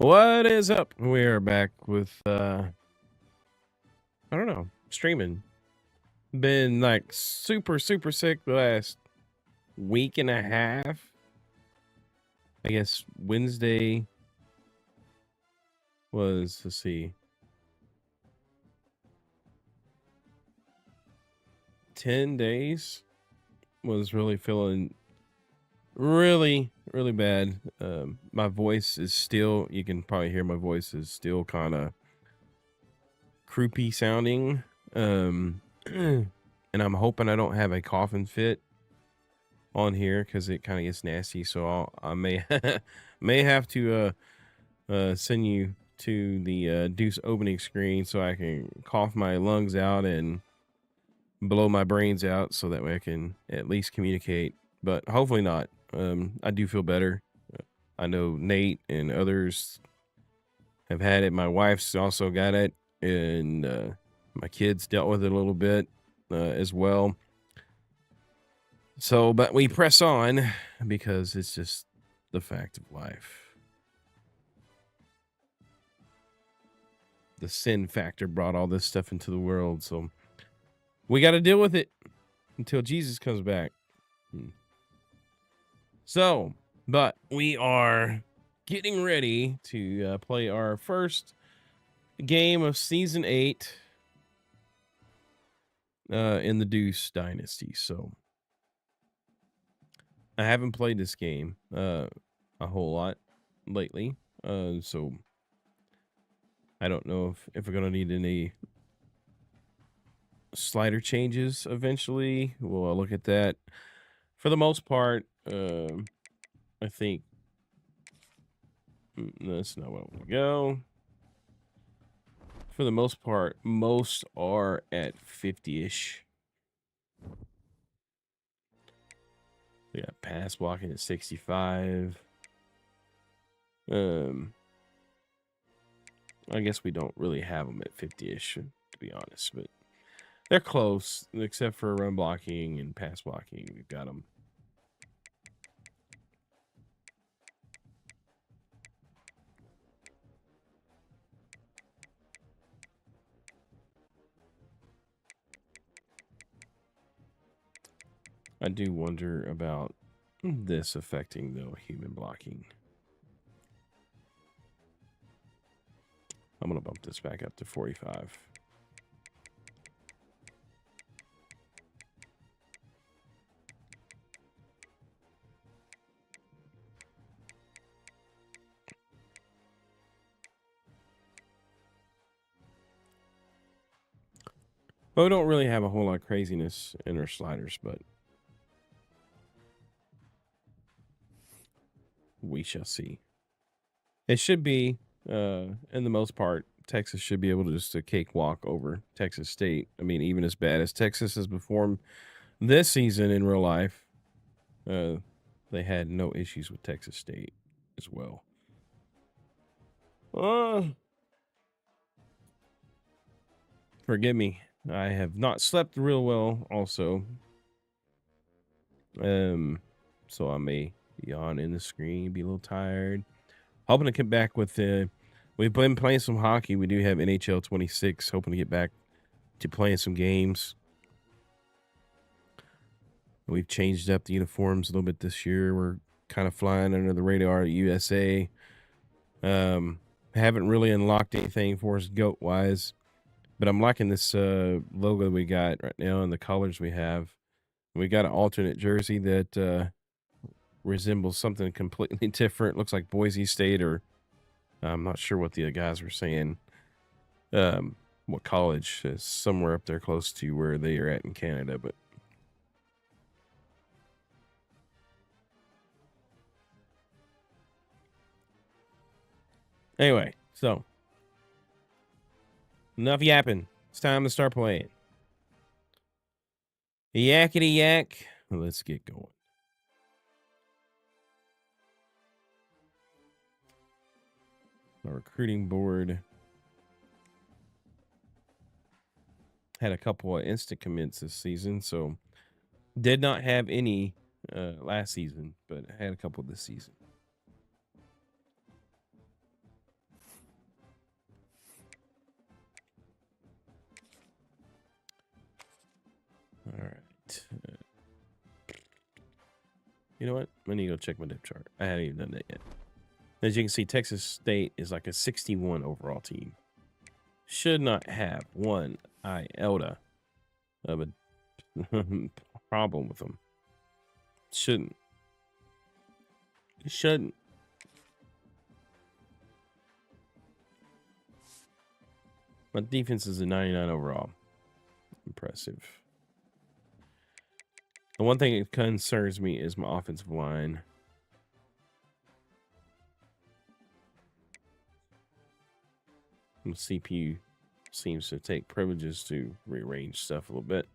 What is up? We're back with I don't know, streaming. Been like super sick the last week and a half. I guess Wednesday was, let's see, 10 days. Was really feeling really bad. My voice is still, you can probably hear my voice is still kind of croupy sounding. And I'm hoping I don't have a coughing fit on here because it kind of gets nasty. So I may may have to send you to the Deuce opening screen so I can cough my lungs out and blow my brains out, so that way I can at least communicate. But hopefully not. I do feel better. I know Nate and others have had it. My wife's also got it, and my kids dealt with it a little bit as well. So, but we press on because it's just the fact of life. The sin factor brought all this stuff into the world, so we got to deal with it until Jesus comes back. So, but we are getting ready to play our first game of Season 8 in the Deuce Dynasty. So, I haven't played this game a whole lot lately, so I don't know if we're going to need any slider changes eventually. We'll look at that. For the most part, I think that's not where I want to go. For the most part, most are at 50-ish. We got pass blocking at 65. I guess we don't really have them at 50-ish, to be honest, but they're close, except for run blocking and pass blocking. We've got them. I do wonder about this affecting, though, human blocking. I'm going to bump this back up to 45. Well, we don't really have a whole lot of craziness in our sliders, but we shall see. It should be, in the most part, Texas should be able to just a cakewalk over Texas State. I mean, even as bad as Texas has performed this season in real life, they had no issues with Texas State as well. Forgive me. I have not slept real well also. So I may yawn in the screen, be a little tired. Hoping to get back with we've been playing some hockey. We do have NHL 26. Hoping to get back to playing some games. We've changed up the uniforms a little bit this year. We're kind of flying under the radar at USA. Haven't really unlocked anything for us goat wise, but I'm liking this logo we got right now and the colors we have. We got an alternate jersey that resembles something completely different. Looks like Boise State, or I'm not sure what the guys were saying. What college is somewhere up there close to where they are at in Canada, but anyway, so enough yapping. It's time to start playing. Yakety yak. Let's get going. My recruiting board had a couple of instant commits this season, so did not have any last season, but I had a couple this season. You know what? I need to go check my depth chart. I haven't even done that yet. As you can see, Texas State is like a 61 overall team. Should not have one iota of a problem with them. Shouldn't. Shouldn't. My defense is a 99 overall. Impressive. The one thing that concerns me is my offensive line. The CPU seems to take privileges to rearrange stuff a little bit.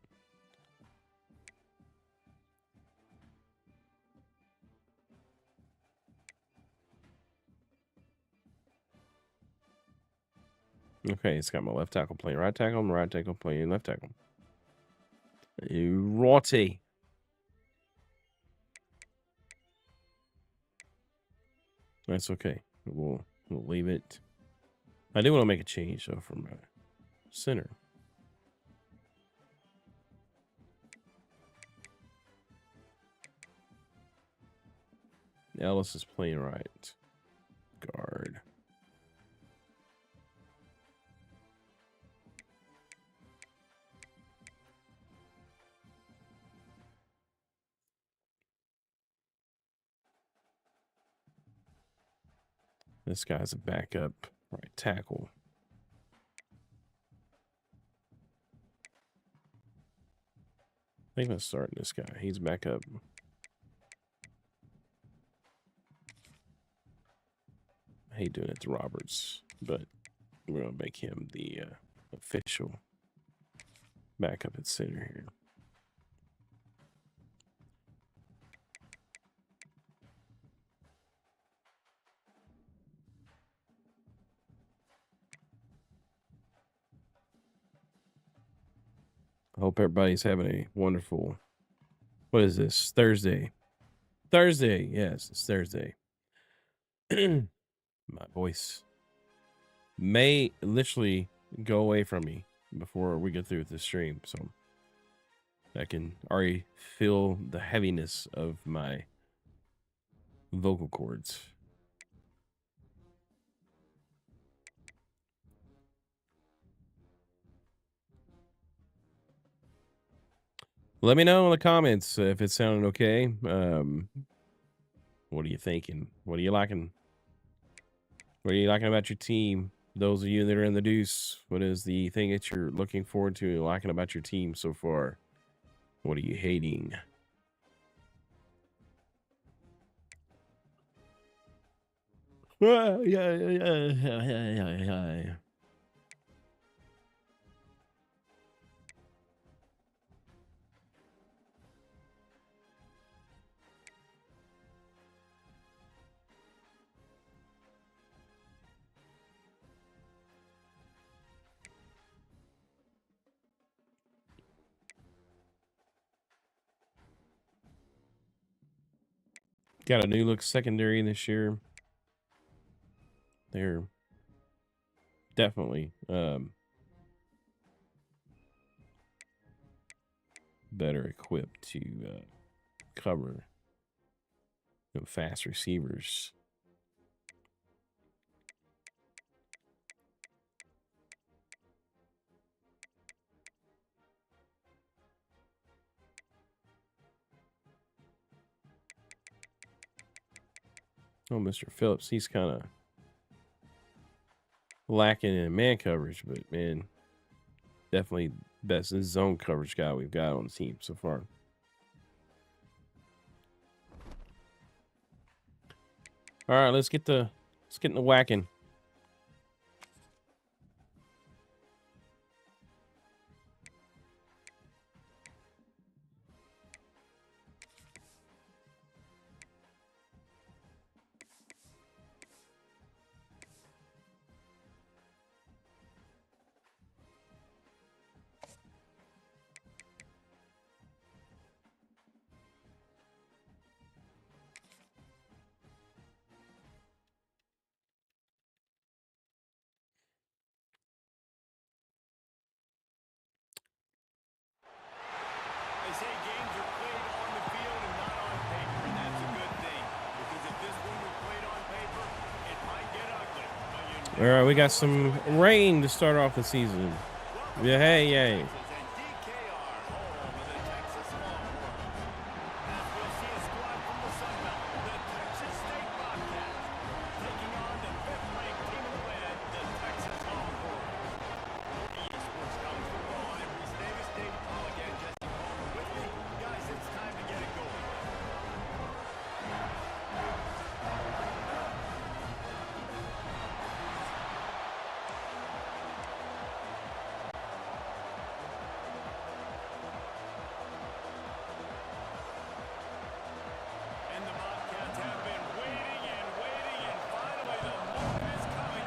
Okay, it's got my left tackle playing right tackle, my right tackle playing left tackle. Rotty. That's okay. We'll leave it. I do want to make a change though from center. Ellis is playing right guard. This guy's a backup right tackle. I think let's start this guy. He's backup. I hate doing it to Roberts, but we're gonna make him the official backup at center here. I hope everybody's having a wonderful, what is this, Thursday? Thursday, yes, it's Thursday. My voice may literally go away from me before we get through with this stream, so I can already feel the heaviness of my vocal cords. Let me know in the comments if it sounded okay. What are you thinking? What are you liking? What are you liking about your team? Those of you that are in the Deuce, what is the thing that you're looking forward to and liking about your team so far? What are you hating? Yeah. Got a new look secondary this year. They're definitely better equipped to cover fast receivers. Oh, Mr. Phillips, he's kind of lacking in man coverage, but man, definitely best zone coverage guy we've got on the team so far. All right, let's get in the whacking. All right, we got some rain to start off the season. Yeah, hey, yay.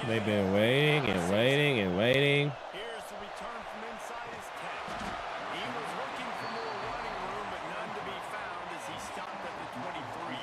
They've been waiting and waiting and waiting. Here's the return from inside his 10. He was looking for more running room, but none to be found as he stopped at the 23.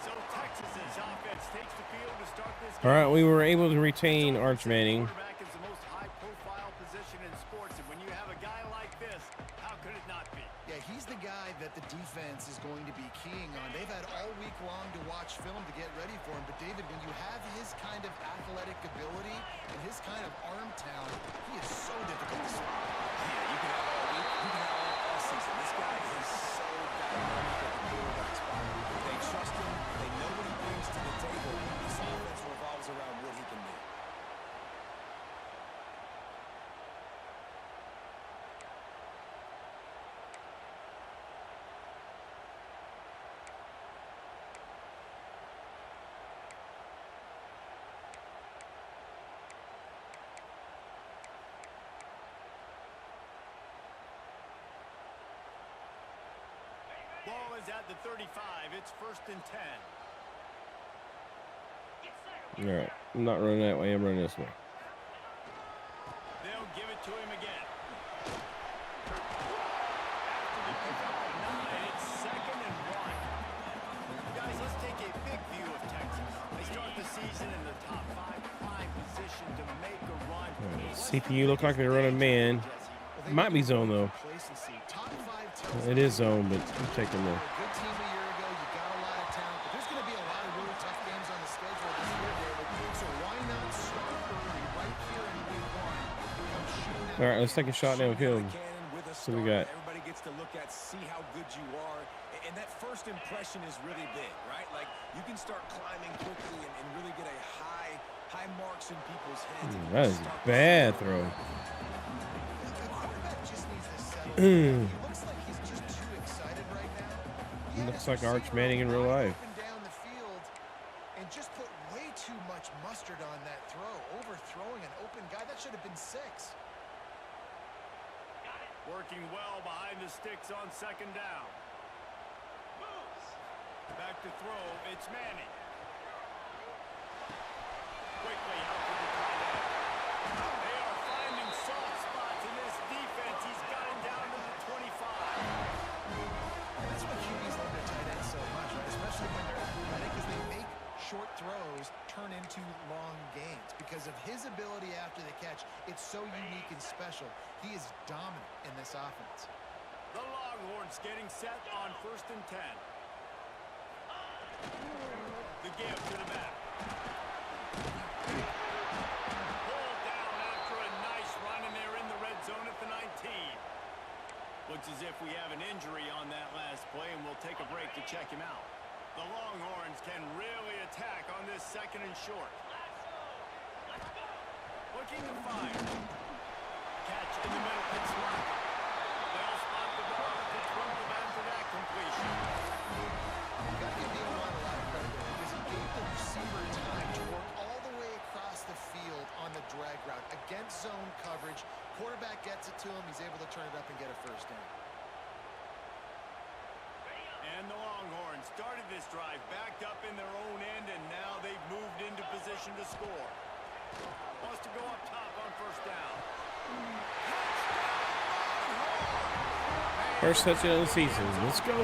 So Texas's offense takes the field to start this game. All right, we were able to retain Arch Manning. Quarterback is the most high-profile position in sports, and when you have a guy like this, how could it not be? Yeah, he's the guy that the defense is going to be keying on. They've had all week long to watch film to get ready for him. But, David, when you have his kind of athletic ability and his kind of arm talent, he is so difficult to stop. Yeah, you can have all week, you can have all season. This guy is so dynamic at the quarterback spot. They trust him. They know what he brings to the table. This offense revolves around what he can do. Ball is at the 35. It's 1st and 10. All right, I'm not running that way. I'm running this way. They'll give it to him again. After the pickup of 9, it's 2nd and 1. Guys, let's take a big view of Texas. They start the season in the top 5 prime position to make a run. CPU look like they're running man. Might be zone though. It is zone, but I'm taking the. Good team a year ago. You got a lot of talent, but there's going to be a lot of really tough games on the schedule this year, David. So why not start early right here in week 1? All right, let's take a shot downfield. So we got. Everybody gets to look at, see how good you are, and that first impression is really big, right? Like you can start climbing quickly and really get a high marks in people's heads. That is a bad throw. Looks like Arch Manning in real life. Down the field and just put way too much mustard on that throw, overthrowing an open guy. That should have been 6. Working well behind the sticks on 2nd down. Back to throw. It's Manning. Quickly out to the tight end. They are finding soft spots in this defense. He's got him down to the 25. That's what QBs love their tight ends so much, right? Especially when they're athletic, because they make short throws turn into long gains. Because of his ability after the catch, it's so unique and special. He is dominant in this offense. The Longhorns getting set on 1st and 10. The give to the back. Pulled down after a nice run, and they're in the red zone at the 19. Looks as if we have an injury on that last play, and we'll take a break to check him out. The Longhorns can really attack on this 2nd and short. Looking to fire. Catch in the middle. It's right. They'll spot the ball at the 12 after that completion. You got to give Neil Watt a lot of credit there because he gave the receiver time to work all the way across the field on the drag route. Against zone coverage, quarterback gets it to him. He's able to turn it up and get a 1st down. And the Longhorns started this drive backed up in their own end, and now they've moved into position to score. Wants to go up top on 1st down. First touchdown of the season. Let's go.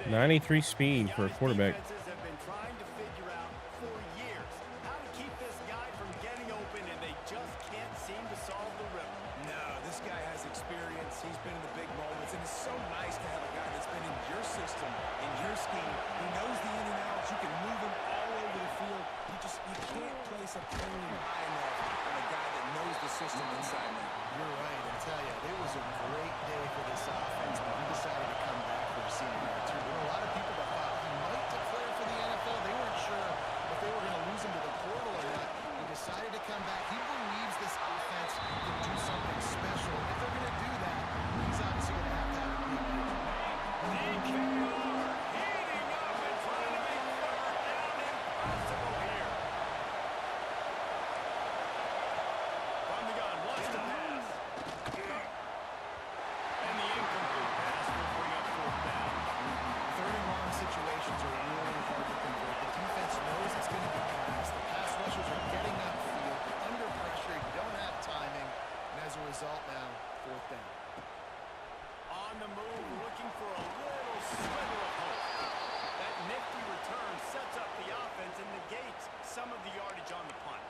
today. 93 speed for a Young quarterback. defenses have been trying to figure out for years how to keep this guy from getting open, and they just can't seem to solve the riddle. No, this guy has experience. He's been in the big moments, and it's so nice to have a guy that's been in your system, in your scheme. He knows the in and outs. You can move him all over the field. You can't place a premium high enough on a guy that knows the system inside now. You're right. I tell you, it was a great day for this offense, but he decided to come back for a senior year too. There were a lot of people that thought he might declare for the NFL. They weren't sure if they were going to lose him to the portal or not. He decided to come back. He believes this offense can do something special. If they're going to do that, he's obviously going to have a big year. DKR heating up and trying to make third down impossible here. From the gun, wants to pass. And the incomplete pass will bring up fourth down. Third and long situations are really hard to convert. The defense knows it's going to be passed. The pass rushers are getting upfield. They're under pressure. You don't have timing. And as a result now, fourth down. On the move, looking for a little sliver of hope. That nifty return sets up the offense and negates some of the yardage on the punt.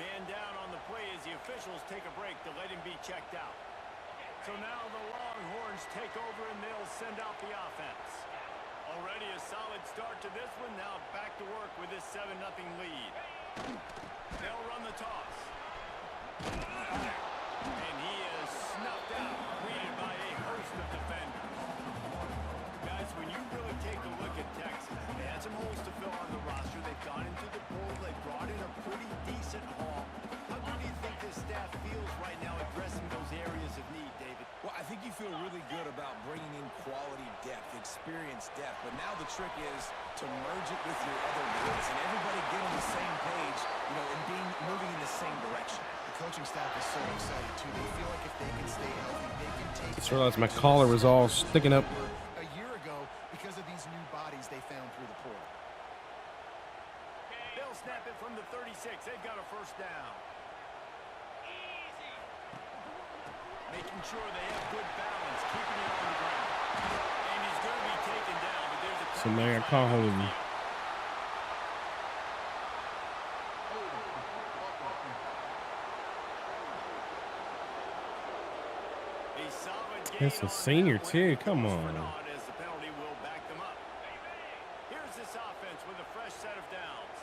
Man down on the play as the officials take a break to let him be checked out. So now the Longhorns take over and they'll send out the offense. Already a solid start to this one. Now back to work with this 7-0 lead. They'll run the toss. And he is snuffed out, greeted by a host of defenders. Guys, when you really take a look at Texas, they had some holes to fill on the roster. They've gone into the portal. They brought in a pretty decent haul. How good do you think this staff feels right now addressing those areas of need, David? Well, I think you feel really good about bringing in quality depth, experience depth, but now the trick is to merge it with your other guys and everybody get on the same page, and moving in the same direction. The coaching staff is so excited too. They feel like if they can stay healthy, they can take. Just realized my collar was all sticking up. A year ago, because of these new bodies they found through the portal. They'll snap it from the 36. They've got a first down. Making sure they have good balance, keeping it on the ground. And he's going to be taken down, but there's a... So now I call hold of him. A solid gain That's a on senior that too. play. Come Goes for on. naught as the penalty will back them up. Here's this offense with a fresh set of downs.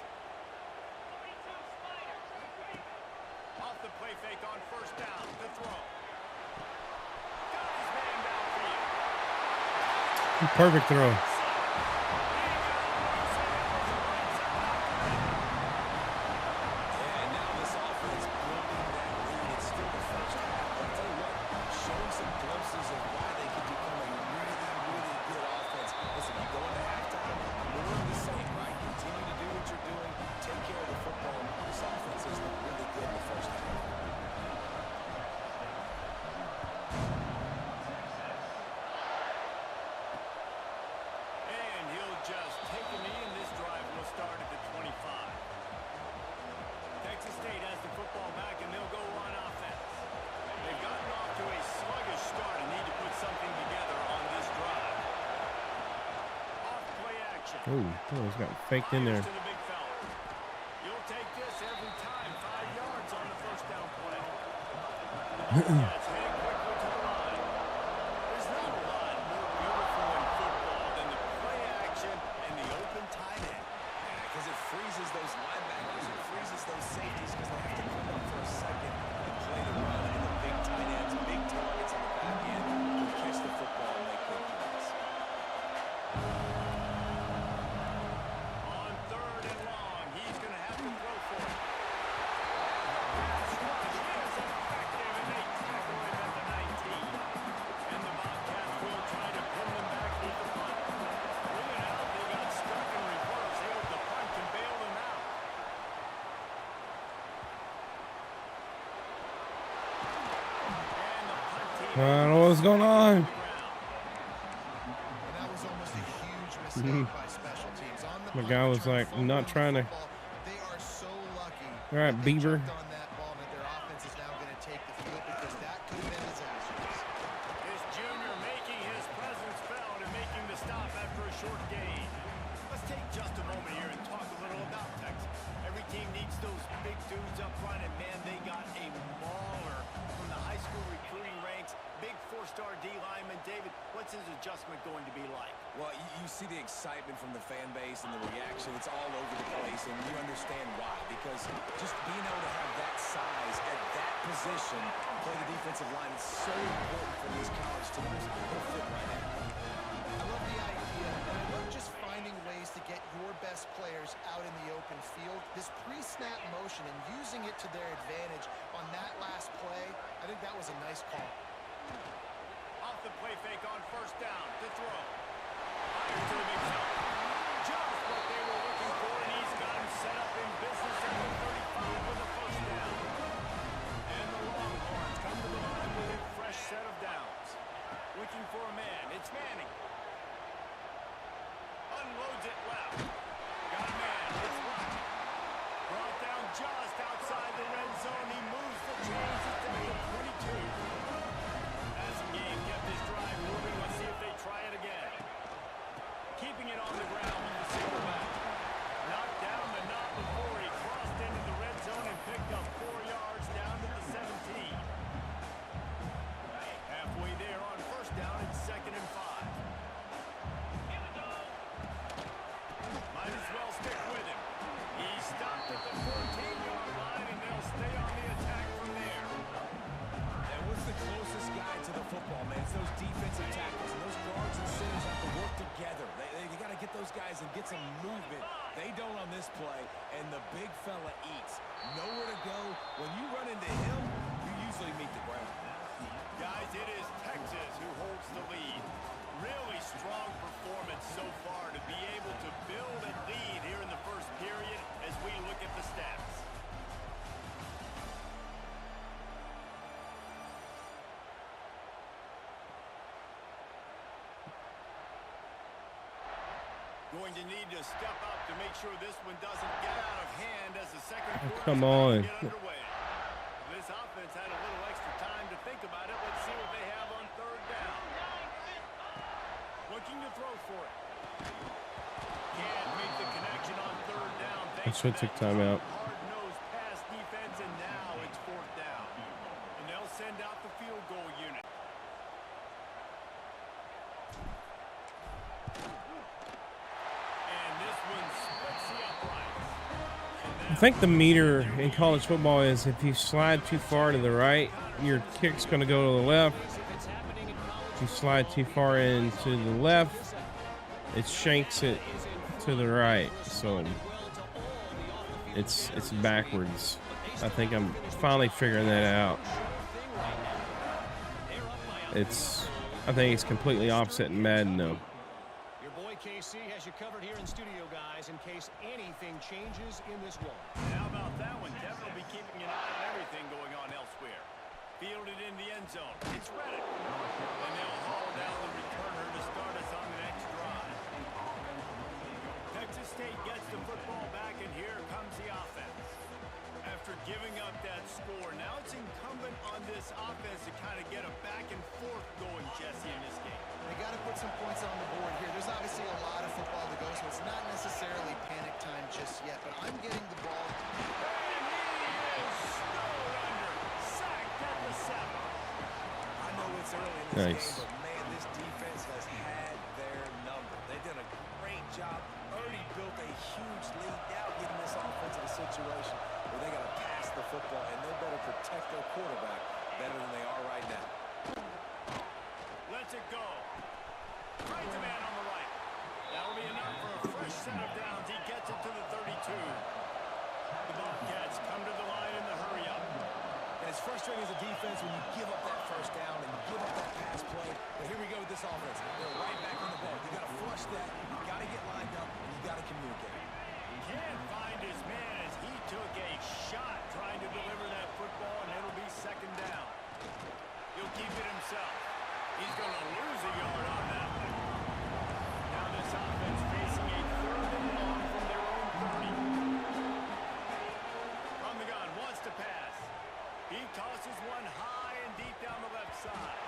Off the play fake on first down. The throw. Got his man downfield. Perfect throw. And now this offense building that lead. It's still the first half, but I'll tell you what, showing some glimpses of why they can become a really, really good offense. Listen, you go into halftime, more of the same, right? Continue to do what you're doing, take care of the football. This offense has looked really good in the first half. And he'll just take a knee, and this drive will start at the 25. Texas State has the football back, and they'll go on offense. They've gotten off to a sluggish start and need to put something together on this drive. Off play action. Oh, it's got faked in there. To the big fella. You'll take this every time. 5 yards on the first down play. The Bobcats heading quickly to the line. There's not a lot more beautiful in football than the play action and the open tight end. Because it freezes those linebackers, it freezes those safeties because they have to come up for a second and play the run. And the big tight ends, big targets on the back end will catch the football and make big plays. On third and long, he's going to have to throw for it. Pass rush is effective, and they tackle him at the 19. And the Bobcats will try to pull them back with the punt. Bring it out. They got stuck in reverse. Able to punt and bail them out. And the punt team... I don't know what's going on. And that was almost a huge mistake by special teams. On the My punt guy was return, like, fumbling not the trying to. football. They are so lucky. All right, that they Bieber. jumped on that ball, and that their offense is now going to take the field because that could have been disastrous. This junior making his presence felt and making the stop short gain. Let's take just a moment here and talk a little about Texas. Every team needs those big dudes up front, and man, they got a mauler from the high school recruiting ranks. Big four-star D lineman. David, what's his adjustment going to be like? Well, you see the excitement from the fan base and the reaction. It's all over the place, and you understand why. Because just being able to have that size at that position, play the defensive line, is so important for these college teams. They'll fit right in. I love the idea, and I love just finding ways to get your best players out in the open field. This pre-snap motion and using it to their advantage on that last play, I think that was a nice call. Off the play fake on first down to throw. Fires to the big shot. Just what they were looking for, and he's got him set up in business at the 35 with a first down. And the Longhorns come to the line with a fresh set of downs. Looking for a man. It's Manning. Unloads it left. Got a man. It's Rocky. Brought down just outside the red zone. He moves the chains. It's down to 22. Passing game kept his drive moving. Let's see if they try it again. Keeping it on the ground with the single back. Knocked down the knot before he crossed into the red zone and picked up 4 yards down to the 17. Halfway there on first down, it's 2nd and 5. Might as well stick with him. He stopped at the 14-yard line, and they'll stay on the attack from there. And what's the closest guy to the football, man? It's those defensive tackles. And those guards and centers have to work together. They got to get those guys and get some movement. They don't on this play, and the big fella eats. Nowhere to go. When you run into him, you usually meet the ground. Guys, it is Texas who holds the lead. Really strong performance so far to be able to build a lead here in the first period as we look at the stats. Going to need to step up to make sure this one doesn't get out of hand as the second quarter come on. get underway. This offense had a little extra time to think about it. Let's see what they have on third down. Looking to throw for it. Can't make the connection on third down. I should take time out. Hard-nosed pass defense, and now it's 4th down. And they'll send out the field goal unit. And this one splits the uprights. I think the meter in college football is if you slide too far to the right, your kick's going to go to the left. If you slide too far into the left, it shanks it to the right. So it's backwards. I think I'm finally figuring that out. I think it's completely opposite in Madden though. Your boy KC has you covered here in studio, guys, in case anything changes in this one. How about that one? Definitely be keeping an eye on everything going on elsewhere. Fielded in the end zone. It's Reddick. And they'll haul down the returner to start us on the next drive. Texas State gets the football back, and here comes the offense. After giving up that score, now it's incumbent on this offense to kind of get a back and forth going, Jesse, in this game. They got to put some points on the board here. There's obviously a lot of football to go, so it's not necessarily panic time just yet, but I'm getting the ball. And he is snowed under. Sacked at the 7. I know it's early in this Nice. game, but man, this defense has had their number. They did a great job. Already built a huge lead. Now getting this offense in a situation where they got to pass the football, and they better protect their quarterback better than they are right now. Lets it go. Finds a man on the right. That'll be enough for a fresh set of downs. He gets it to the 32. The Bobcats come to the line in the hurry up. And it's frustrating as a defense when you give up that first down and you give up that pass play. But here we go with this offense. They're right back on the ball. You got to flush that. You got to get lined up, and you got to communicate. Can't find his man as he took a shot trying to deliver that football, and it'll be 2nd down. He'll keep it himself. He's going to lose a yard on that one. Now this offense facing a 3rd and long from their own 30. On the gun, wants to pass. He tosses one high and deep down the left side.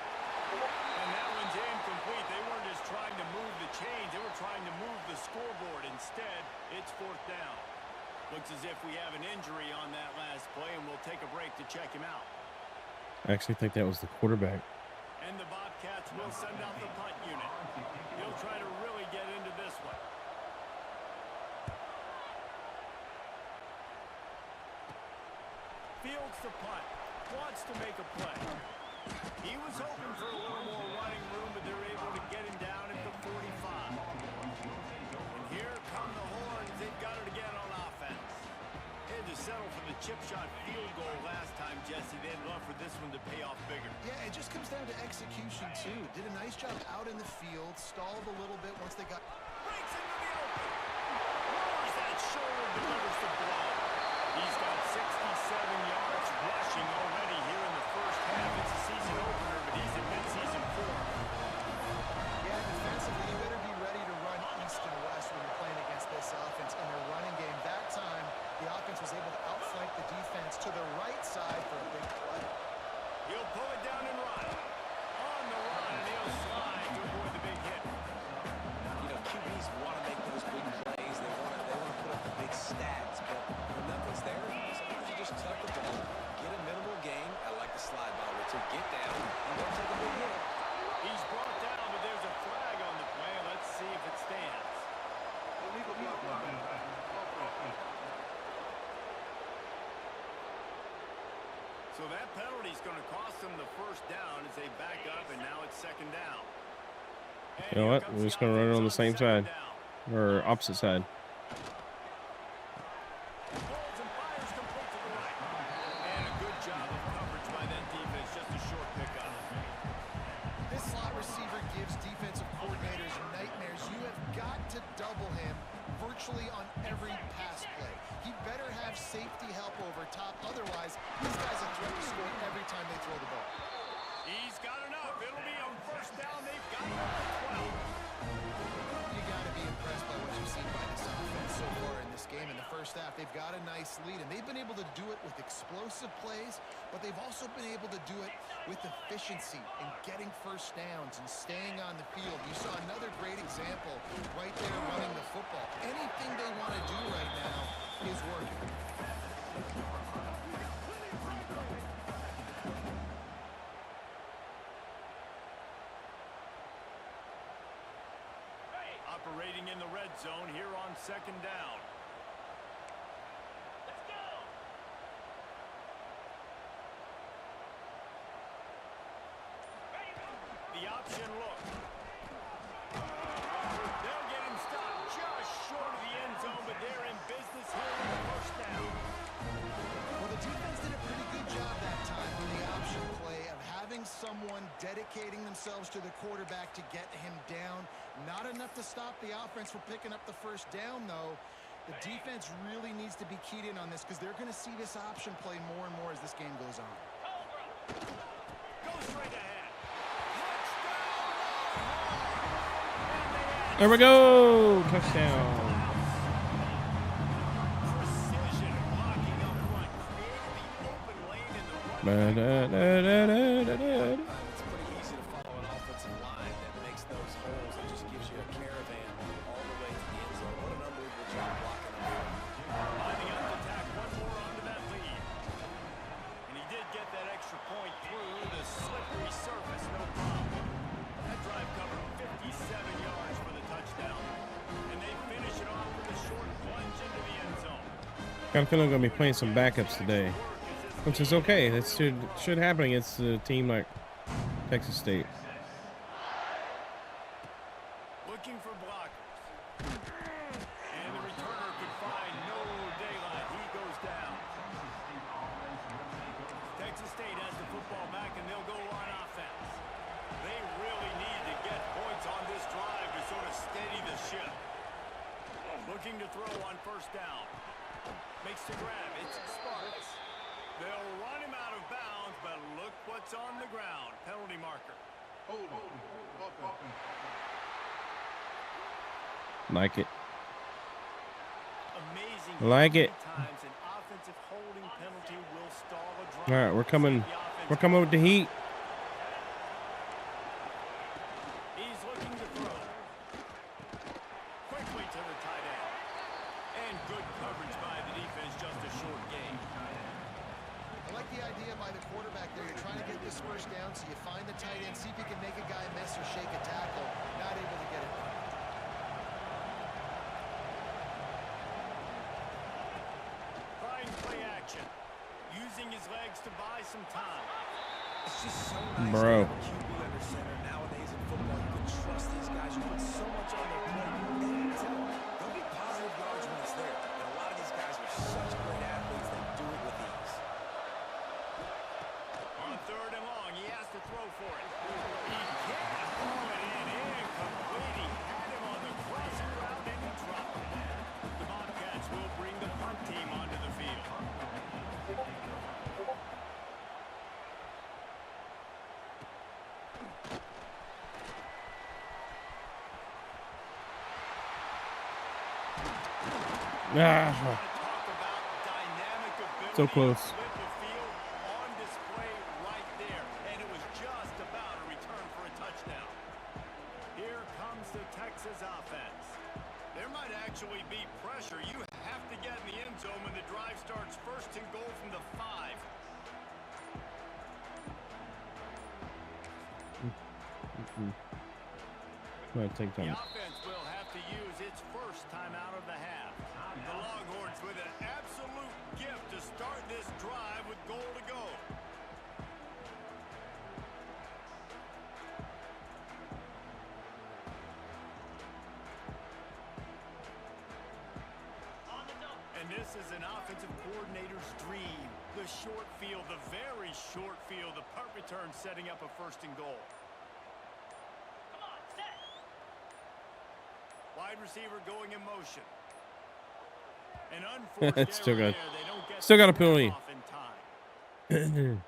And that one's incomplete. They weren't just trying to move 4th down. Looks as if we have an injury on that last play, and we'll take a break to check him out. I actually think that was the quarterback. And the Bobcats will send out the punt unit. He'll try to really get into this one. Fields the punt. Wants to make a play. He was hoping for a little more running room, but they're able to get him down at the 45. And here come the Horns. They've got it again on offense. They had to settle for the chip shot field goal last time, Jesse. They'd love for this one to pay off bigger. Yeah, it just comes down to execution, too. Did a nice job out in the field, stalled a little bit once they got... Breaks into the open. Lowers that shoulder, delivers the blow. He's got 67 yards rushing already here in the first half. It's a season opener, but he's in mid-season form. Yeah, defensively, you better be ready to run east and west when you're playing against this offense in their running game. That time, the offense was able to outflank the defense to the right side for a big play. He'll pull it down and run. On the run, and he'll slide to avoid the big hit. You know, QBs want to make those big plays. They want to put up the big stats, but when nothing's there, sometimes you just tuck the ball, get a minimal gain. I like the slide ball to get down and don't take a big hit. He's brought down, but there's a flag on the play. Let's see if it stands. So that penalty is going to cost them the first down as they back up, and now it's 2nd down. And You know what? We're just going to run it on the same side. Or opposite side. Holds and fires complete to the right. And a good job of coverage by that defense. Just a short pickup. This slot receiver gives defensive coordinators nightmares. You have got to double him virtually on every pass play. He better have safety help over top. Otherwise, these guys are threat to score every time they throw the ball. He's got enough. It'll be on 1st down. They've got him at 12. You got to be impressed by what you've seen by this offense so far in this game. In the first half, they've got a nice lead, and they've been able to do it with explosive plays, but they've also been able to do it with efficiency and getting first downs and staying on the field. You saw another great example right there running the football. Anything they want to do right now is working. Operating in the red zone here on 2nd down. Let's go. The option look. They'll get him stopped just short of the end zone, but they're in business here on the 1st down. Well, the defense did a pretty good job that time on the option play of having someone dedicating themselves to the quarterback to get him down. Not enough to stop the offense from picking up the 1st down, though. The defense really needs to be keyed in on this because they're going to see this option play more and more as this game goes on. Go straight ahead. There we go. Touchdown. Precision blocking up front, creating the open lane in the run. It's pretty easy to follow an offensive line that makes those holes and just gives you a caravan all the way to the end zone. What an unbelievable job blocking them. Lining up to tack one more onto that lead. And he did get that extra point through the slippery surface, no problem. That drive covered 57 yards for the touchdown. And they finish it off with a short plunge into the end zone. Got a feeling I'm going to be playing some backups today, which is okay. That should happen against a team like Texas State. Looking for blockers. And the returner could find no daylight. He goes down. Texas State has the football back, and they'll go on offense. They really need to get points on this drive to sort of steady the ship. Looking to throw on 1st down. Makes the grab. It's Sparks. They'll run him out of bounds, but look what's on the ground. Penalty marker. Like it. Amazing. Like it. Times an offensive holding penalty will stall a drive. All right, we're coming with the heat. He's looking to throw. Quickly to the tight end. And some good coverage by the defense, just a short game. I like the idea by the quarterback there. You're trying to get this first down, so you find the tight end, see if you can make a guy miss or shake a tackle. Not able to get it done. Trying play action. Using his legs to buy some time. It's just so nice Bro. to have a QB under center. Nowadays in football, you can trust these guys. You put so much on their plate. And they'll get positive yards when it's there. And a lot of these guys are such great athletes, they do it with ease. On 3rd and long, he has to throw for it. He can't haul it in. Incomplete. He had him on the crossing route and he dropped it. The Bobcats will bring the punt team onto the field. Ah, Talk about dynamic ability. so close. Split the field on display right there, and it was just about a return for a touchdown. Here comes the Texas offense. There might actually be pressure. You have to get in the end zone when the drive starts. 1st and goal from the 5. Might take The time. offense will have to use its first time out of the half. The Longhorns with an absolute gift to start this drive with goal to go. And this is an offensive coordinator's dream. The short field, the very short field, the punt return setting up a 1st and goal. Wide receiver going in motion. An unforced Still error got- there. They don't get still got a the snap penalty. off in time.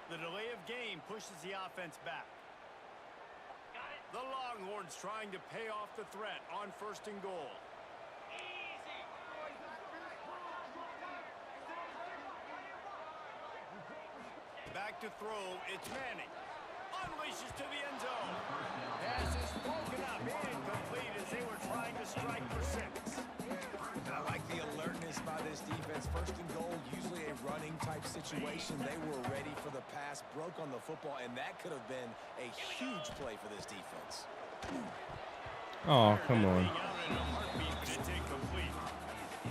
The delay of game pushes the offense back. The Longhorns trying to pay off the threat on 1st and goal. Back to throw. It's Manning. Unleashes to the end zone. Pass is broken up. Incomplete as they were trying to strike for 6. And I like the alertness by this defense. 1st and goal, usually a running type situation. They were ready for the pass, broke on the football, and that could have been a huge play for this defense. Oh, come on. Being out in a heartbeat, but it's incomplete.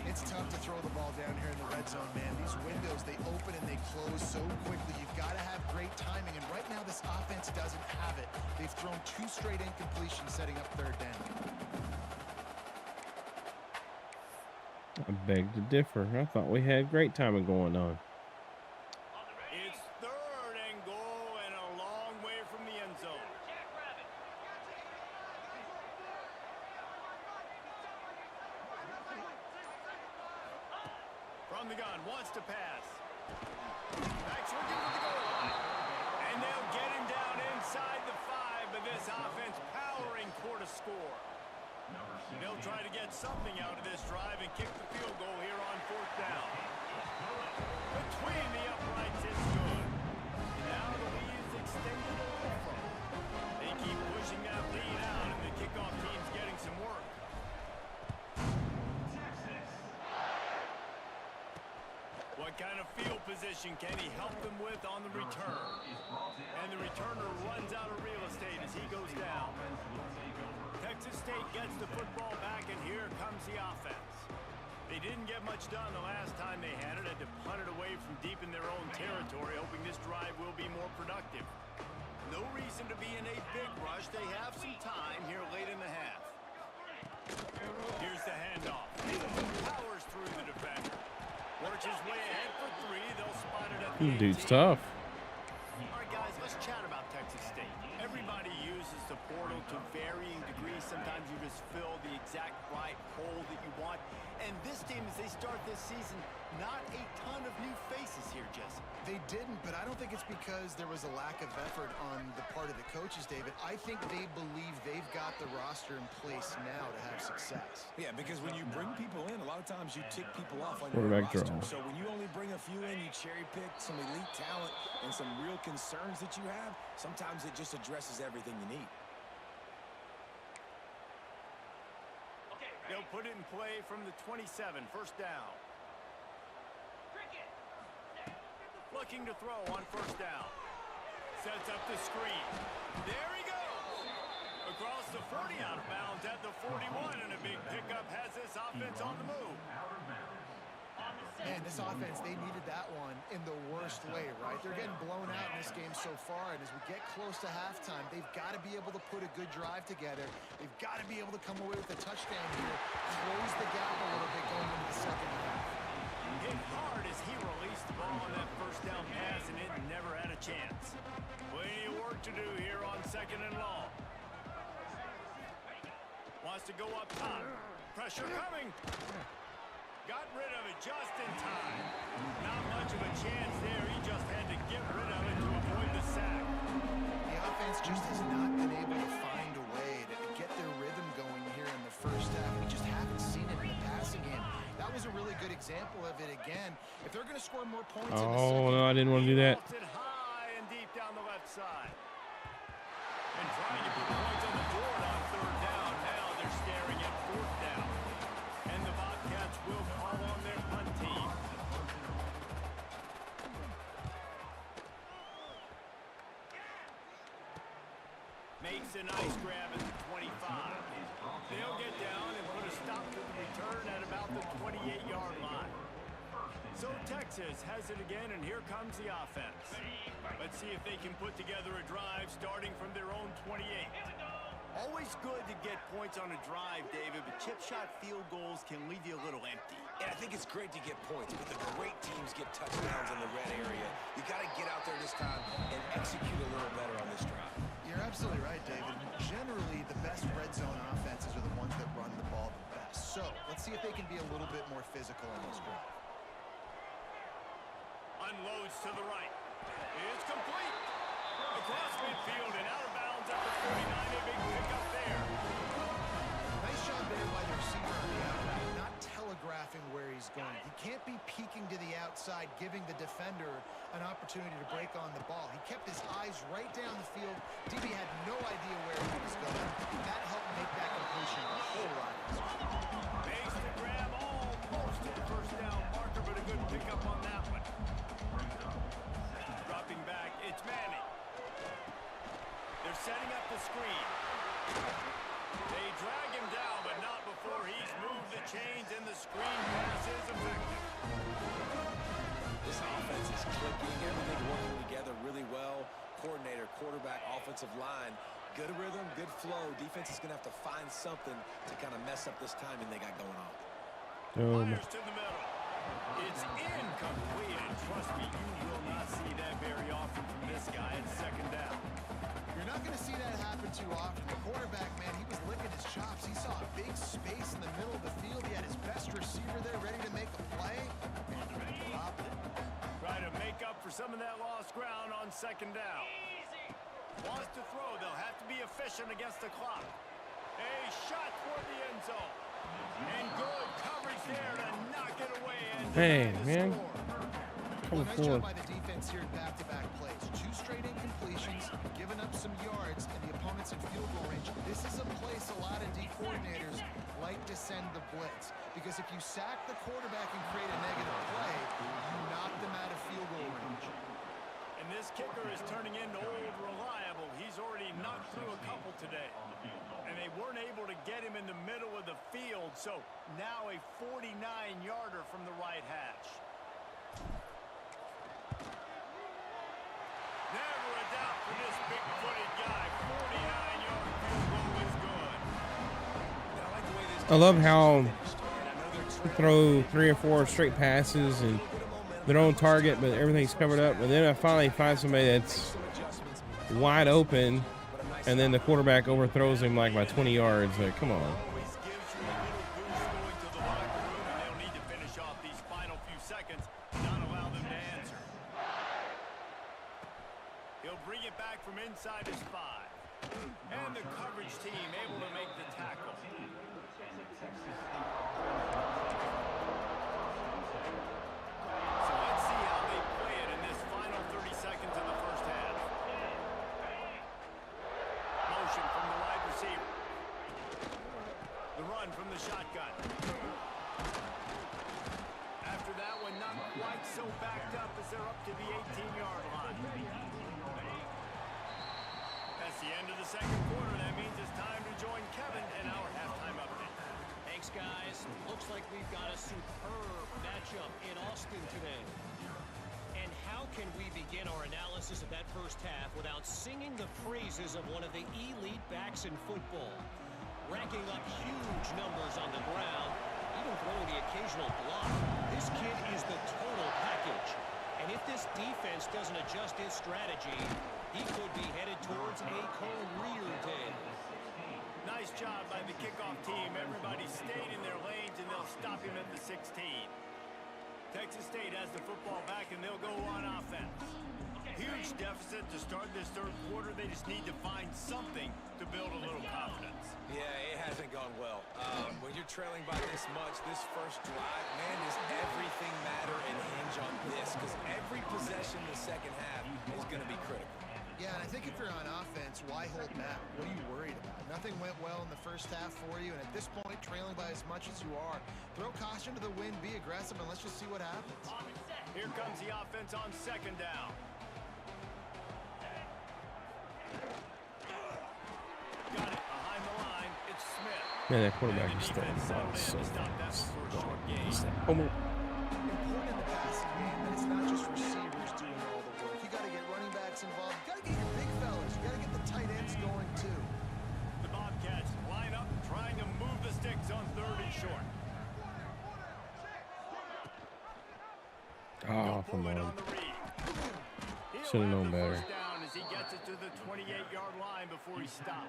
It's tough to throw the ball down here in the red zone, man. These windows, they open and they close so quickly. You've got to have great timing, and right now this offense doesn't have it. They've thrown 2 straight incompletions setting up 3rd down. I beg to differ. I thought we had great timing going on. It's 3rd and goal and a long way from the end zone. From the gun, wants to pass. Backs looking for the goal line. And they'll get him down inside the 5, but this offense powering toward a score. They'll try to get something out of this drive and kick the field goal here on 4th down. Between the uprights, it's good. And now the lead is extended a little further. They keep pushing that lead out, and the kickoff team's getting some work. What kind of field position can he help them with on the return? And the returner runs out of real estate as he goes down. Texas State gets the football back, and here comes the offense. They didn't get much done the last time they had it. Had to punt it away from deep in their own territory, hoping this drive will be more productive. No reason to be in a big rush. They have some time here late in the half. Here's the handoff. Powers through the defender. Works his way ahead for 3. They'll spot it at the 18. Dude's tough. All right, guys, let's chat about Texas State. Everybody uses the portal to varying degrees. sometimes you just fill the exact right hole that you want. And this team, as they start this season, not a ton of new faces here, Jesse. They didn't, but I don't think it's because there was a lack of effort on the part of the coaches, David. I think they believe they've got the roster in place now to have success. Yeah, because when you bring people in, a lot of times you tick people off on your Quarterback roster. draw. So when you only bring a few in, you cherry pick some elite talent and some real concerns that you have, sometimes it just addresses everything you need. They'll put it in play from the 27, first down. Looking to throw on first down. Sets up the screen. There he goes. Across the 40, out of bounds at the 41, and a big pickup has this offense on the move. Man, this offense, they needed that one in the worst way, right? They're getting blown out in this game so far, and as we get close to halftime, they've got to be able to put a good drive together. They've got to be able to come away with a touchdown here, close the gap a little bit going into the second half. Hit hard as he released the ball on that first down pass, and it never had a chance. Plenty of work to do here on second and long. Wants to go up top. Pressure coming. Got rid of it just in time. Not much of a chance there. He just had to get rid of it to avoid the sack. The offense just has not been able to find a way to get their rhythm going here in the first half. We just haven't seen it in the passing game. That was a really good example of it again. If they're going to score more points in the second, No, I didn't want to do that. It high and deep down the left side. And trying to put points on the board on third down. Now they're staring at fourth down. And the Bobcats will call on their punt team. Makes a nice grab at the 25. They'll get down and put a stop to the return at about the 28-yard line. So Texas has it again, and here comes the offense. Let's see if they can put together a drive starting from their own 28. Always good to get points on a drive, David, but chip shot field goals can leave you a little empty. And I think it's great to get points, but the great teams get touchdowns in the red area. You got to get out there this time and execute a little better on this drive. You're absolutely right, David. Generally, the best red zone offenses are the ones that run the ball the best. So let's see if they can be a little bit more physical in this drive. Unloads to the right. It's complete. Across midfield and out of bounds at the 49. A big pickup there. Nice job there by the receiver on the outside, not telegraphing where he's going. He can't be peeking to the outside, giving the defender an opportunity to break on the ball. He kept his eyes right down the field. DB had no idea where he was going. That helped make that completion a whole lot easier. Makes the grab almost to the first down marker, but a good pickup on that one. Dropping back, it's Manning. They're setting up the screen. They drag him down, but not before he's moved the chains, and the screen pass is effective. This offense is clicking, everything working together really well. Coordinator, quarterback, offensive line, good rhythm, good flow. Defense is going to have to find something to kind of mess up this timing they got going on. Fires to the middle. It's incomplete, and trust me, you will not see that very often from this guy at second down. You're not going to see that happen too often. The quarterback, man, he was licking his chops. He saw a big space in the middle of the field. He had his best receiver there ready to make a play, and he dropped it. Try to make up for some of that lost ground on second down. Wants to throw. They'll have to be efficient against the clock. A shot toward the end zone. And good coverage there to knock it away. And Hey, man. Well, nice job by the defense here in back-to-back plays. 2 straight incompletions, giving up some yards, and the opponent's in field goal range. This is a place a lot of D coordinators like to send the blitz, because if you sack the quarterback and create a negative play, you knock them out of field goal range. And this kicker is turning into old reliable. He's already knocked through a couple today. And they weren't able to get him in the middle of the field, so now a 49-yarder from the right hash. Never a doubt for this big-footed guy. 49-yard field goal is good. Now, I like the way this I love how finished, and I know they're they throw 3 or 4 straight passes and they're on target, but everything's covered up. And then I finally find somebody that's wide open, and then the quarterback overthrows him like by 20 yards. Like, come on. Always gives you a little boost going to the locker room, and they'll need to finish off these final few seconds, not allow them to answer. He'll bring it back from inside his 5. And the coverage team able to make the tackle. So let's see how they play it in this final 30 seconds of the first half. Motion from the wide receiver. The run from the shotgun. After that one, not quite so backed up as they're up to the 18-yard line. That's the end of the second quarter. That means it's time to join Kevin in our halftime update. Thanks, guys. Looks like we've got a superb matchup in Austin today. And how can we begin our analysis of that first half without singing the praises of one of the elite backs in football? Racking up huge numbers on the ground, even throwing the occasional block. This kid is the total package. And if this defense doesn't adjust its strategy, he could be headed towards a career day. Nice job by the kickoff team. Everybody stayed in their lanes, and they'll stop him at the 16. Texas State has the football back, and they'll go on offense. Huge deficit to start this third quarter. They just need to find something to build a little confidence. Yeah, it hasn't gone well. When you're trailing by this much, this first drive, man, does everything matter and hinge on this? Because every possession in the second half is going to be critical. Yeah, and I think if you're on offense, why hold back? What are you worried about? Nothing went well in the first half for you, and at this point, trailing by as much as you are, throw caution to the wind, be aggressive, and let's just see what happens. Here comes the offense on second down. Got it behind the line. It's Smith. Man, that quarterback is still So stop that for a short game. Important in the passing game that it's not just receivers doing all the work. You got to get running backs involved. You got to get your big fellas. You got to get the tight ends going too. The Bobcats line up, trying to move the sticks on 3rd and short. Oh, come on. Should have known better. Down as he gets it to the 28-yard line before he stopped.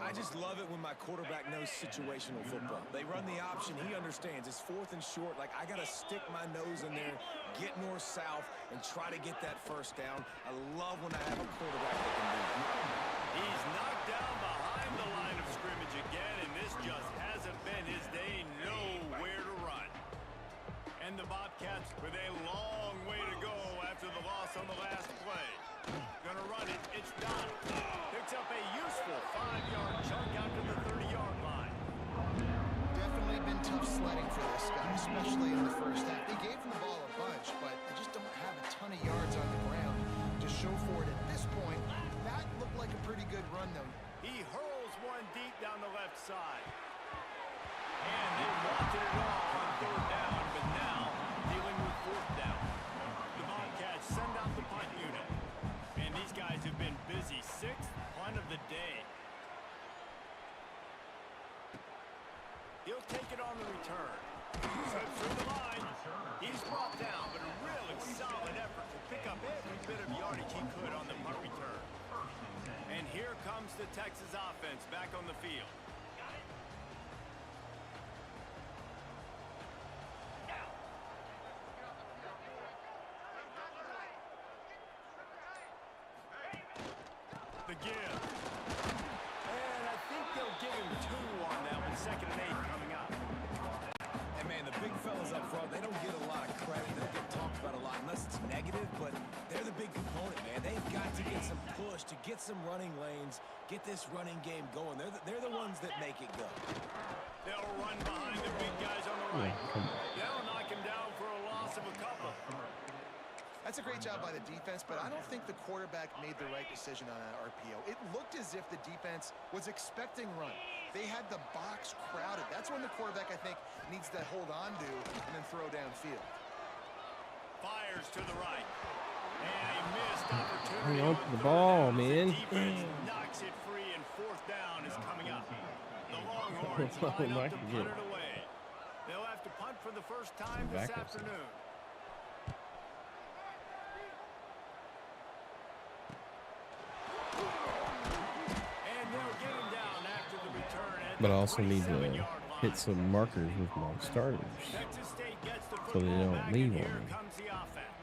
I just love it when my quarterback knows situational football. They run the option. He understands. It's 4th and short. Like, I got to stick my nose in there, get north-south, and try to get that first down. I love when I have a quarterback that can do that. He's knocked down behind the line of scrimmage again, and this just hasn't been his day. Nowhere to run. And the Bobcats with a long way to go after the loss on the last play. Gonna run it. It's Dynasty. Picks up a useful 5-yard chunk out to the 30-yard line. Definitely been tough sledding for this guy, especially in the first half. They gave him the ball a bunch, but they just don't have a ton of yards on the ground to show for it at this point. That looked like a pretty good run, though. He hurls one deep down the left side. And they wanted it all on 3rd down, but now dealing with 4th down. The Bobcats send out the punt unit. And these guys have been busy. 6th punt of the day. He'll take it on the return. Slips through the line. He's brought down, but a really solid effort to pick up every bit of yardage he could on the punt return. And here comes the Texas offense back on the field. The give. And I think they'll give him 2 on that one. 2nd and 8 coming up. And, man, the big fellas up front, they don't get a lot of credit. They don't get talked about a lot unless it's negative, but they're the big component, man. They've got to get some push, to get some running lanes, get this running game going. They're the ones that make it go. They'll run behind the big guys on the right. They'll knock him down for a loss of a couple. That's a great job by the defense, but I don't think the quarterback made the right decision on that RPO. It looked as if the defense was expecting run. They had the box crowded. That's when the quarterback, I think, needs to hold on to and then throw downfield. Fires to the right. And a missed opportunity. Hang on to the ball, man. Defense knocks it free, and 4th down is coming up. The Longhorns line up to punt it away. They'll have to punt for the first time this afternoon. But I also need to hit some markers with my starters Texas State gets the so they football don't back, leave and on here me. comes the offense.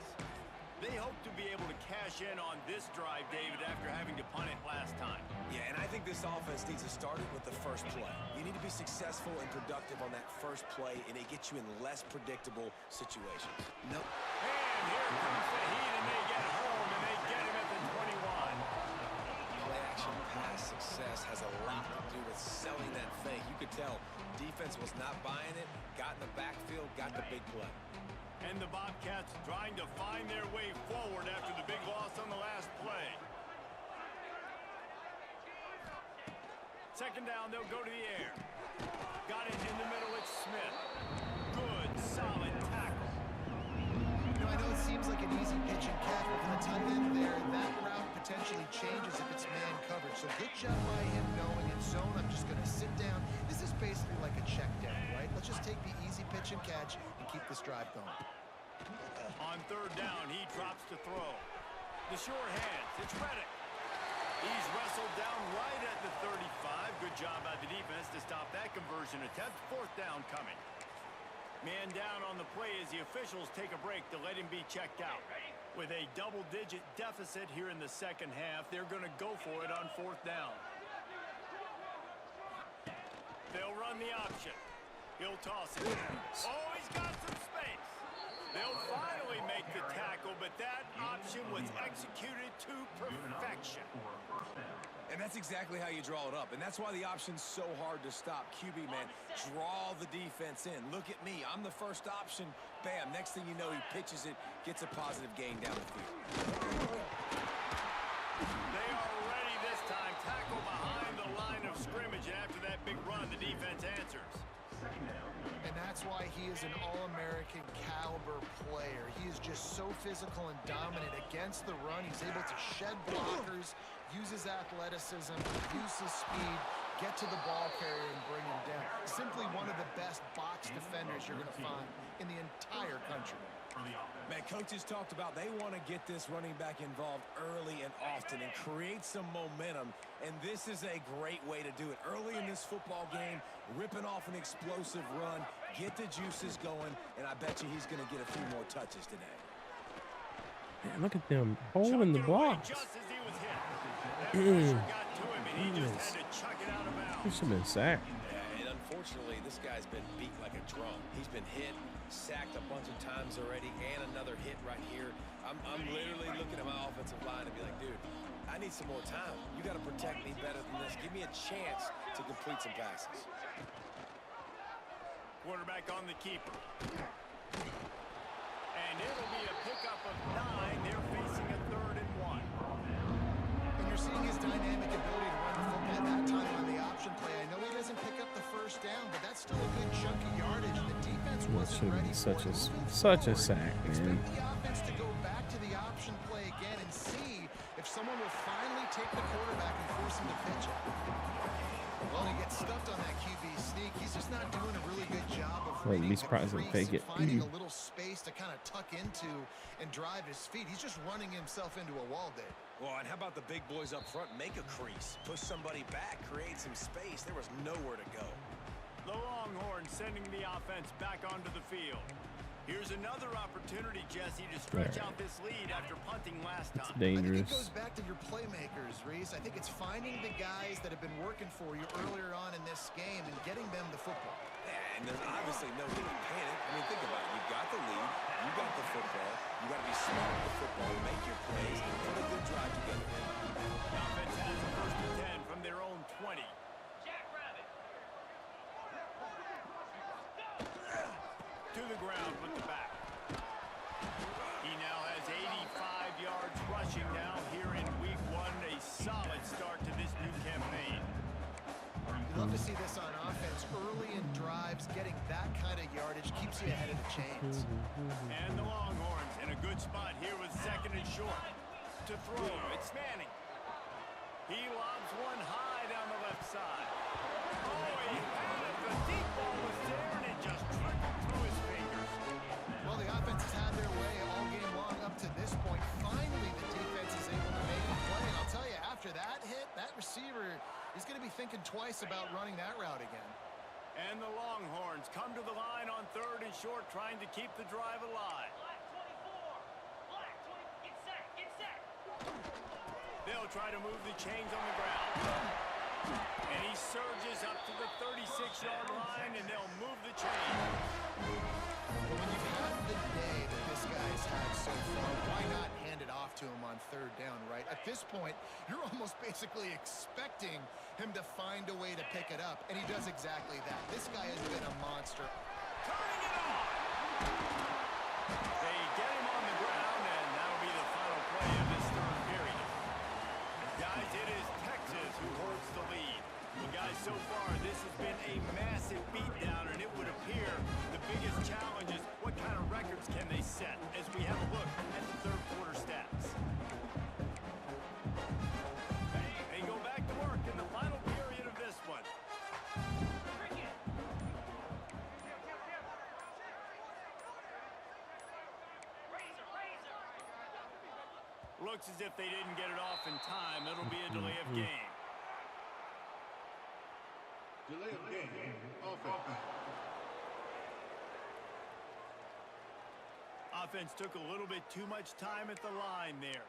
They hope to be able to cash in on this drive, David, after having to punt it last time. Yeah, and I think this offense needs to start it with the first play. You need to be successful and productive on that first play, and it gets you in less predictable situations. Nope. And here comes the heat, and they get home, and they get him at the 21. Play action pass success has a lot to do with selling that fake. You could tell defense was not buying it, got in the backfield, got the big play. And the Bobcats trying to find their way forward after the big loss on the last play. Second down, they'll go to the air. Got it in the middle, it's Smith. Good, solid tackle. You know, I know it seems like an easy pitch and catch, but for the tight end there, that route potentially changes if it's man coverage. So good job by him knowing in zone, I'm just going to sit down. This is basically like a check down, right? Let's just take the easy pitch and catch and keep this drive going. On third down, he drops to throw. The sure hands, it's Reddick. He's wrestled down right at the 35. Good job by the defense to stop that conversion attempt. Fourth down coming. Man down on the play as the officials take a break to let him be checked out. With a double-digit deficit here in the second half, they're going to go for it on fourth down. They'll run the option. He'll toss it. Oh, he's got some space. They'll finally make the tackle, but that option was executed to perfection. And that's exactly how you draw it up. And that's why the option's so hard to stop. QB, man, draw the defense in. Look at me. I'm the first option. Bam. Next thing you know, he pitches it, gets a positive gain down the field. They are ready this time. Tackle behind the line of scrimmage. And after that big run, the defense answers. And that's why he is an All-American caliber player. He is just so physical and dominant against the run. He's able to shed blockers, use his athleticism, use his speed, get to the ball carrier and bring him down. Simply one of the best box defenders you're going to find in the entire country. Man, coaches talked about they want to get this running back involved early and often and create some momentum, and this is a great way to do it. Early in this football game, ripping off an explosive run, get the juices going, and I bet you he's going to get a few more touches today. Man, look at them holding the blocks. Just as he was hit. That pressure got to him, and he just had to chuck it out of bounds. He should have been sacked. Yeah, and unfortunately, this guy's been beat like a drum. He's been hit, sacked a bunch of times already, and another hit right here. I'm literally looking at my offensive line and be like, dude, I need some more time. You got to protect me better than this. Give me a chance to complete some passes. Quarterback on the keeper. And it'll be a pickup of 9. They're facing a 3rd and 1. And you're seeing his dynamic ability to run the football that time on the option play. I know he doesn't pick up the first down, but that's still a good chunk of yardage. And the defense That wasn't should have ready been for such it. a Moving sack, forward, man. expect the offense to go back to the option play again and see if someone will finally take the quarterback and force him to pitch it. Well, he gets stuffed on that QB sneak. He's just not doing a really good job of Wouldn't be reading the surprised if they crease fake and it. finding a little space to kind of tuck into and drive his feet. He's just running himself into a wall there. Well, and how about the big boys up front? Make a crease, push somebody back, create some space. There was nowhere to go. The Longhorns sending the offense back onto the field. Here's another opportunity, Jesse, to stretch out this lead after punting last time. Dangerous. I think it goes back to your playmakers, Reese. I think it's finding the guys that have been working for you earlier on in this game and getting them the football. Yeah, and there's obviously no need to panic. I mean, think about it. You got the lead. You got the football. You got to be smart with the football. Make your plays. Put a good drive together. The offense has a 1st and 10 from their own 20. To the ground with the back. He now has 85 yards rushing now here in week 1. A solid start to this new campaign. You love to see this on offense. Early in drives, getting that kind of yardage keeps you ahead of the chains. And the Longhorns in a good spot here with 2nd and short. To throw, it's Manning. He lobs one high down the left side. Oh, he had it. The deep ball was there, and it just trickled through his fingers. Well, the offense has had their way all game long up to this point. Finally, the defense is able to make a play. And I'll tell you, after that hit, that receiver He's going to be thinking twice about running that route again. And the Longhorns come to the line on 3rd and short, trying to keep the drive alive. They'll try to move the chains on the ground. And he surges up to the 36-yard line, and they'll move the chains. When you've had the day that this guy's had so far, why not hand it off to him on 3rd down, right? At this point, you're almost basically expecting him to find a way to pick it up, and he does exactly that. This guy has been a monster. Turning it on! They get him on the ground, and that'll be the final play of this 3rd period. Guys, it is Texas who holds the lead. Well, guys, so far, this has been a massive beatdown, and it would appear the biggest challenge is what kind of records can they set as we have a look at the 3rd quarter stats. They go back to work in the final period of this one. Looks as if they didn't get it off in time. It'll be a delay of game. Delay of game, offense. Offense took a little bit too much time at the line there.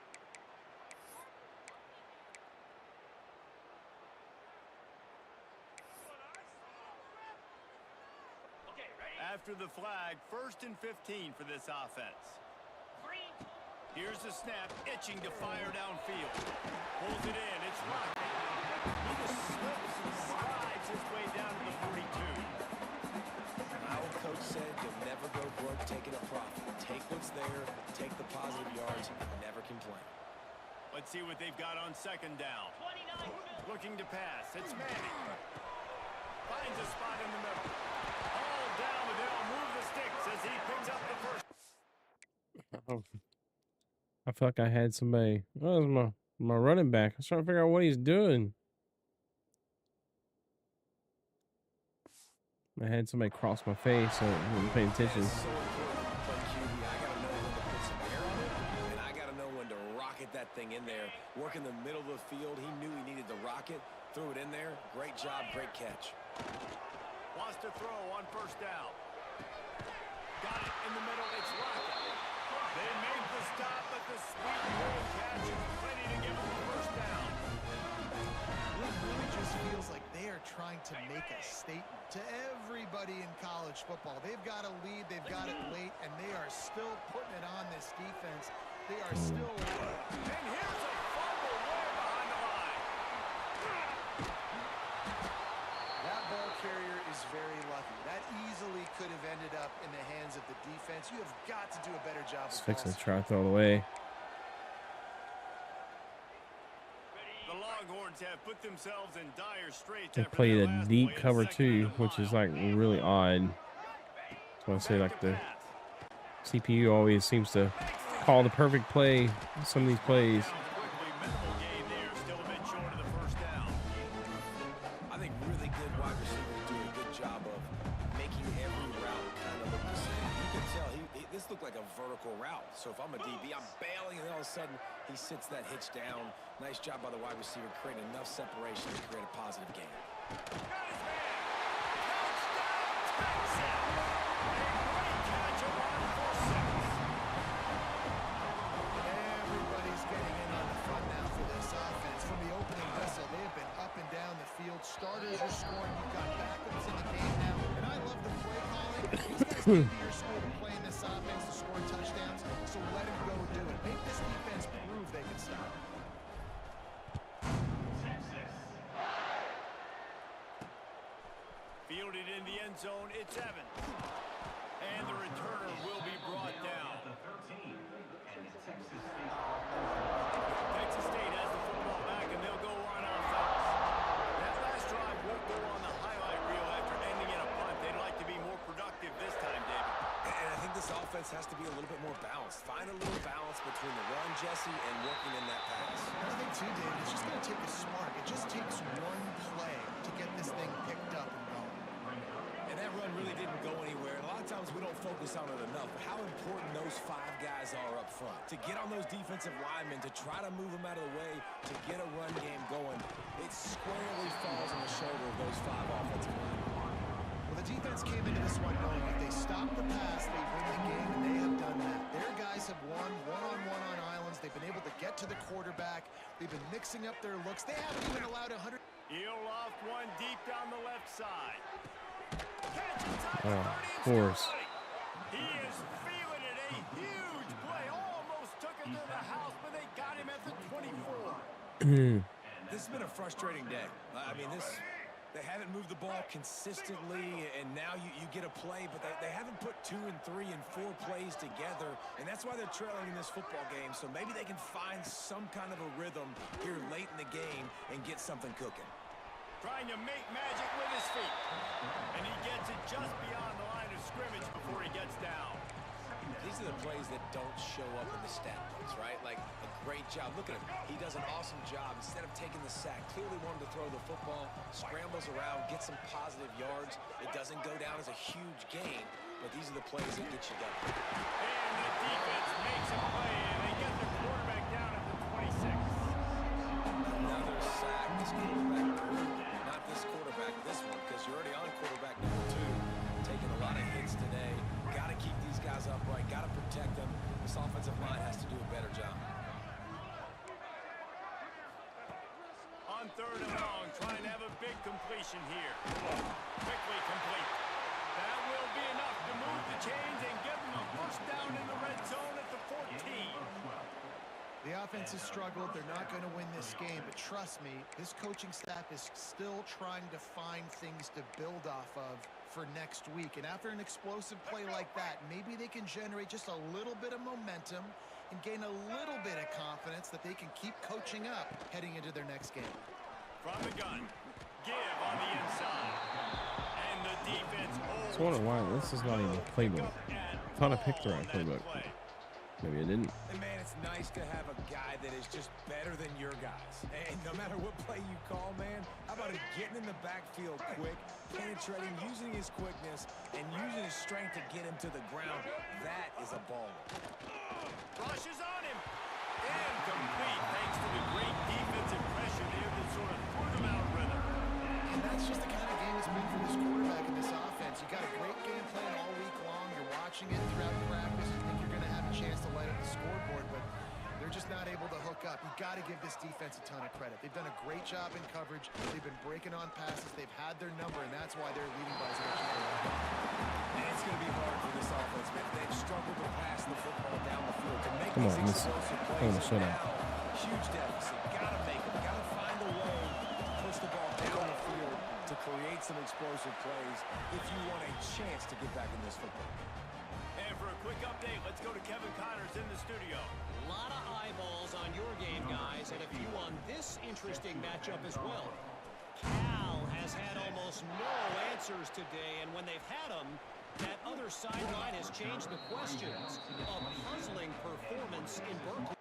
After the flag, 1st and 15 for this offense. Here's the snap, itching to fire downfield. Pulls it in, it's locked. He just slips and slides his way down to the 42. My old coach said you'll never go broke taking a profit. Take what's there, take the positive yards, and never complain. Let's see what they've got on 2nd down. Looking to pass, it's Manning. Finds a spot in the middle. All down, but they'll move the sticks as he picks up the first. I feel like I had somebody. Oh, that was my running back. I was trying to figure out what he's doing. I had somebody cross my face, so I wasn't paying attention. That's so important. But QB, I got to know when to put some air on it, and I got to know when to rocket that thing in there. Work in the middle of the field. He knew he needed to rocket. Threw it in there. Great job, great catch. Wants to throw on 1st down. Got it in the middle. It's Lockett. They make the stop, but the sweet roll catch is plenty to give them the 1st down. It really just feels like they are trying to make a statement to everybody in college football. They've got a lead, they've got it late, and they are still putting it on this defense. They are still... And here's a fumble way behind the line. That ball carrier is very lucky. That easily could have ended up in the hands of the defense. You have got to do a better job. Just fixing to try to throw it away. The Longhorns have put themselves in dire straits. They after played their a last deep play in cover second too, and a which is mile. like really odd. That's why I say like the CPU always seems to call the perfect play. Some of these plays. Quickly, minimal gain there, still a bit short of the 1st down. I think really good wide receivers do a good job of making every route kind of look the same. You can tell this looked like a vertical route. So if I'm a DB, I'm bailing, and all of a sudden he sits that hitch down. Nice job by the wide receiver, creating enough separation to create a positive gain. Got his man. Touchdown, Texas. A great catch around for 6. Everybody's getting in on the front now for this offense. From the opening whistle, they have been up and down the field. Starters are scoring. You've got backups in the game now. And I love the play calling. These guys came to your school to play in this offense to score touchdowns, so let them go do it. Make this defense prove they can stop. Fielded in the end zone, it's Evans. And the returner will be brought down. Texas State has the football back, and they'll go on offense. That last drive won't go on the highlight reel after ending in a punt. They'd like to be more productive this time, David. And I think this offense has to be a little bit more balanced. Find a little balance between the run, Jesse, and working in that pass. And I think, too, David, it's just going to take a spark. It just takes one play to get this thing picked up and going. And And that run really didn't go anywhere. And a lot of times we don't focus on it enough. But how important those 5 guys are up front. To get on those defensive linemen, to try to move them out of the way, to get a run game going, it squarely falls on the shoulder of those 5 offensive linemen. Well, the defense came into this one knowing if they stop the pass, they win the game, and they have done that. Their guys have won one-on-one on islands. They've been able to get to the quarterback. They've been mixing up their looks. They haven't even allowed 100. He'll loft one deep down the left side. Catch inside Oh, the 30 of and course. still running. He is feeling it. A huge play. Almost took it to the house, but they got him at the 24. This has been a frustrating day. I mean, they haven't moved the ball consistently, and now you get a play, but they haven't put 2 and 3 and 4 plays together, and that's why they're trailing in this football game. So maybe they can find some kind of a rhythm here late in the game and get something cooking. Trying to make magic with his feet. And he gets it just beyond the line of scrimmage before he gets down. These are the plays that don't show up in the stat books, right? Like a great job. Look at him. He does an awesome job. Instead of taking the sack, clearly wanted to throw the football, scrambles around, get some positive yards. It doesn't go down as a huge gain, but these are the plays that get you done. And the defense makes a play, and they get the quarterback down at the 26. Another sack. This quarterback, not this quarterback, this one, because you're already on quarterback number 2. Taking a lot of hits today. Got to keep these guys upright. Got to protect them. This offensive line has to do a better job. On 3rd and long, trying to have a big completion here. Quickly complete. That will be enough to move the chains and give them a first down in the red zone at the 14. The offense has struggled. They're not going to win this game, but trust me, this coaching staff is still trying to find things to build off of for next week. And after an explosive play like that, maybe they can generate just a little bit of momentum and gain a little bit of confidence that they can keep coaching up heading into their next game. From the gun, give on the inside. And the defense I was wondering why this is not even a playbook. I thought I picked the right playbook. Maybe I didn't. And man, it's nice to have a guy that is just better than your guys. And no matter what play you call, man, how about him getting in the backfield quick, penetrating, using his quickness, and using his strength to get him to the ground? That is a baller. Rushes on him. Incomplete thanks to the great defensive pressure there that sort of threw them out of rhythm. And that's just the kind of game it's been for this quarterback in this offense. You got a great game plan all week long. You're watching it throughout practice. You think you're going to have a chance to light up the scoreboard, but they're just not able to hook up. You got to give this defense a ton of credit. They've done a great job in coverage. They've been breaking on passes. They've had their number, and that's why they're leading by as much as they are. And it's going to be hard for this offense, man. They've struggled to pass the football down the field to make Come these on, explosive I'm plays. gonna shut up. Now, huge deficit. Got to make them. Got to find a way to push the ball down the field to create some explosive plays if you want a chance to get back in this football. And for a quick update, let's go to Kevin Connors in the studio. A lot of eyeballs on your game, guys, and a few on this interesting matchup as well. Cal has had almost no answers today, and when they've had them, that other sideline has changed the questions. A puzzling performance in Berkeley.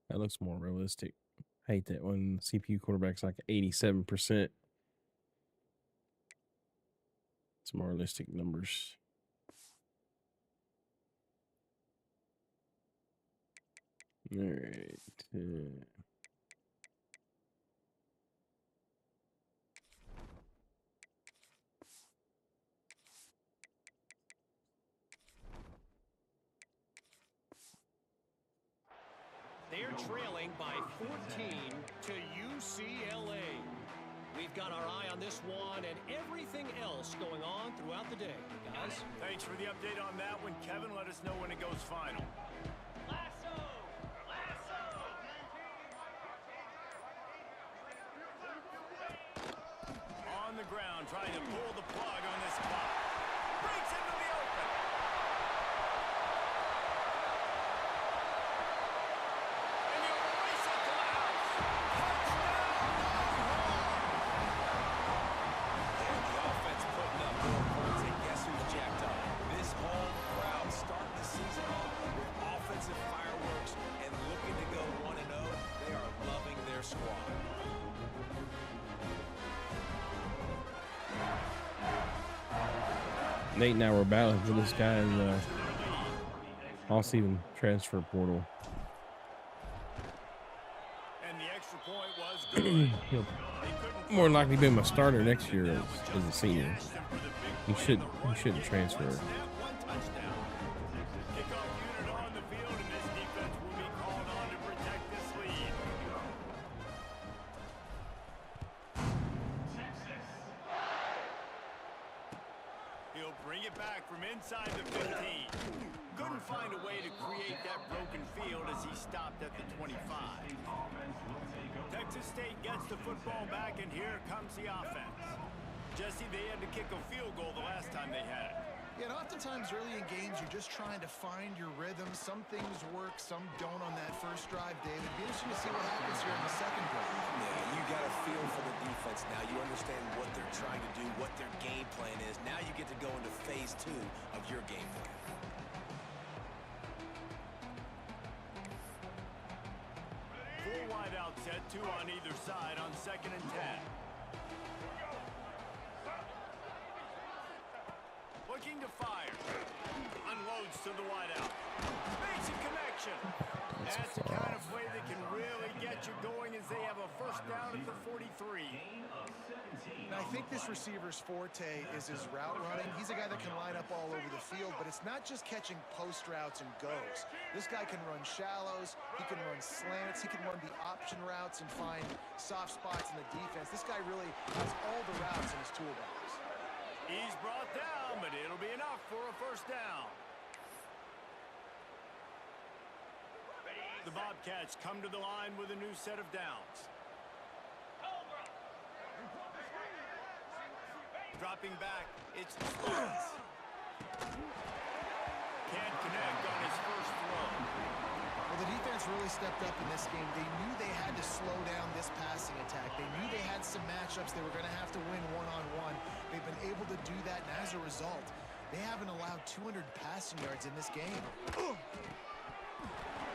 That looks more realistic. I hate that when CPU quarterback's like 87%. It's more realistic numbers. All right. They're trailing by 14 to UCLA. We've got our eye on this one and everything else going on throughout the day, guys. Thanks for the update on that one, Kevin. Let us know when it goes final. On the ground, trying to pull the plug on this clock. Breaks into the open. And he'll race it to the house. Touchdown, Longhorns! Nate and I were battling for this guy in the all-season transfer portal. And the extra point was good. He'll more than likely be my starter next year as a senior. He shouldn't transfer. One touchdown. Kickoff unit on the field, and this defense will be called on to protect this lead. He'll bring it back from inside the 15. Couldn't find a way to create that broken field as he stopped at the 25. Texas State gets the football back, and here comes the offense. Jesse, they had to kick a field goal the last time they had it. Yeah, and oftentimes early in games, you're just trying to find your rhythm. Some things work, some don't on that first drive, David. Be interesting to see what happens here in the second drive. Yeah, you got a feel for the defense now. You understand what they're trying to do, what their game plan is. Now you get to go into phase 2 of your game plan. Full wide out set, 2 on either side on 2nd and 10. Looking to fire. Unloads to the wideout. Makes a connection. That's the kind of play that can really get you going as they have a first down at the 43. And I think this receiver's forte is his route running. He's a guy that can line up all over the field, but it's not just catching post routes and goes. This guy can run shallows, he can run slants, he can run the option routes and find soft spots in the defense. This guy really has all the routes in his toolbox. He's brought down, but it'll be enough for a first down. The Bobcats come to the line with a new set of downs. Dropping back, it's Deuce. Can't connect on his first throw. Well, the defense really stepped up in this game. They knew they had to slow down this passing attack. They knew they had some matchups they were going to have to win one-on-one. They've been able to do that, and as a result, they haven't allowed 200 passing yards in this game.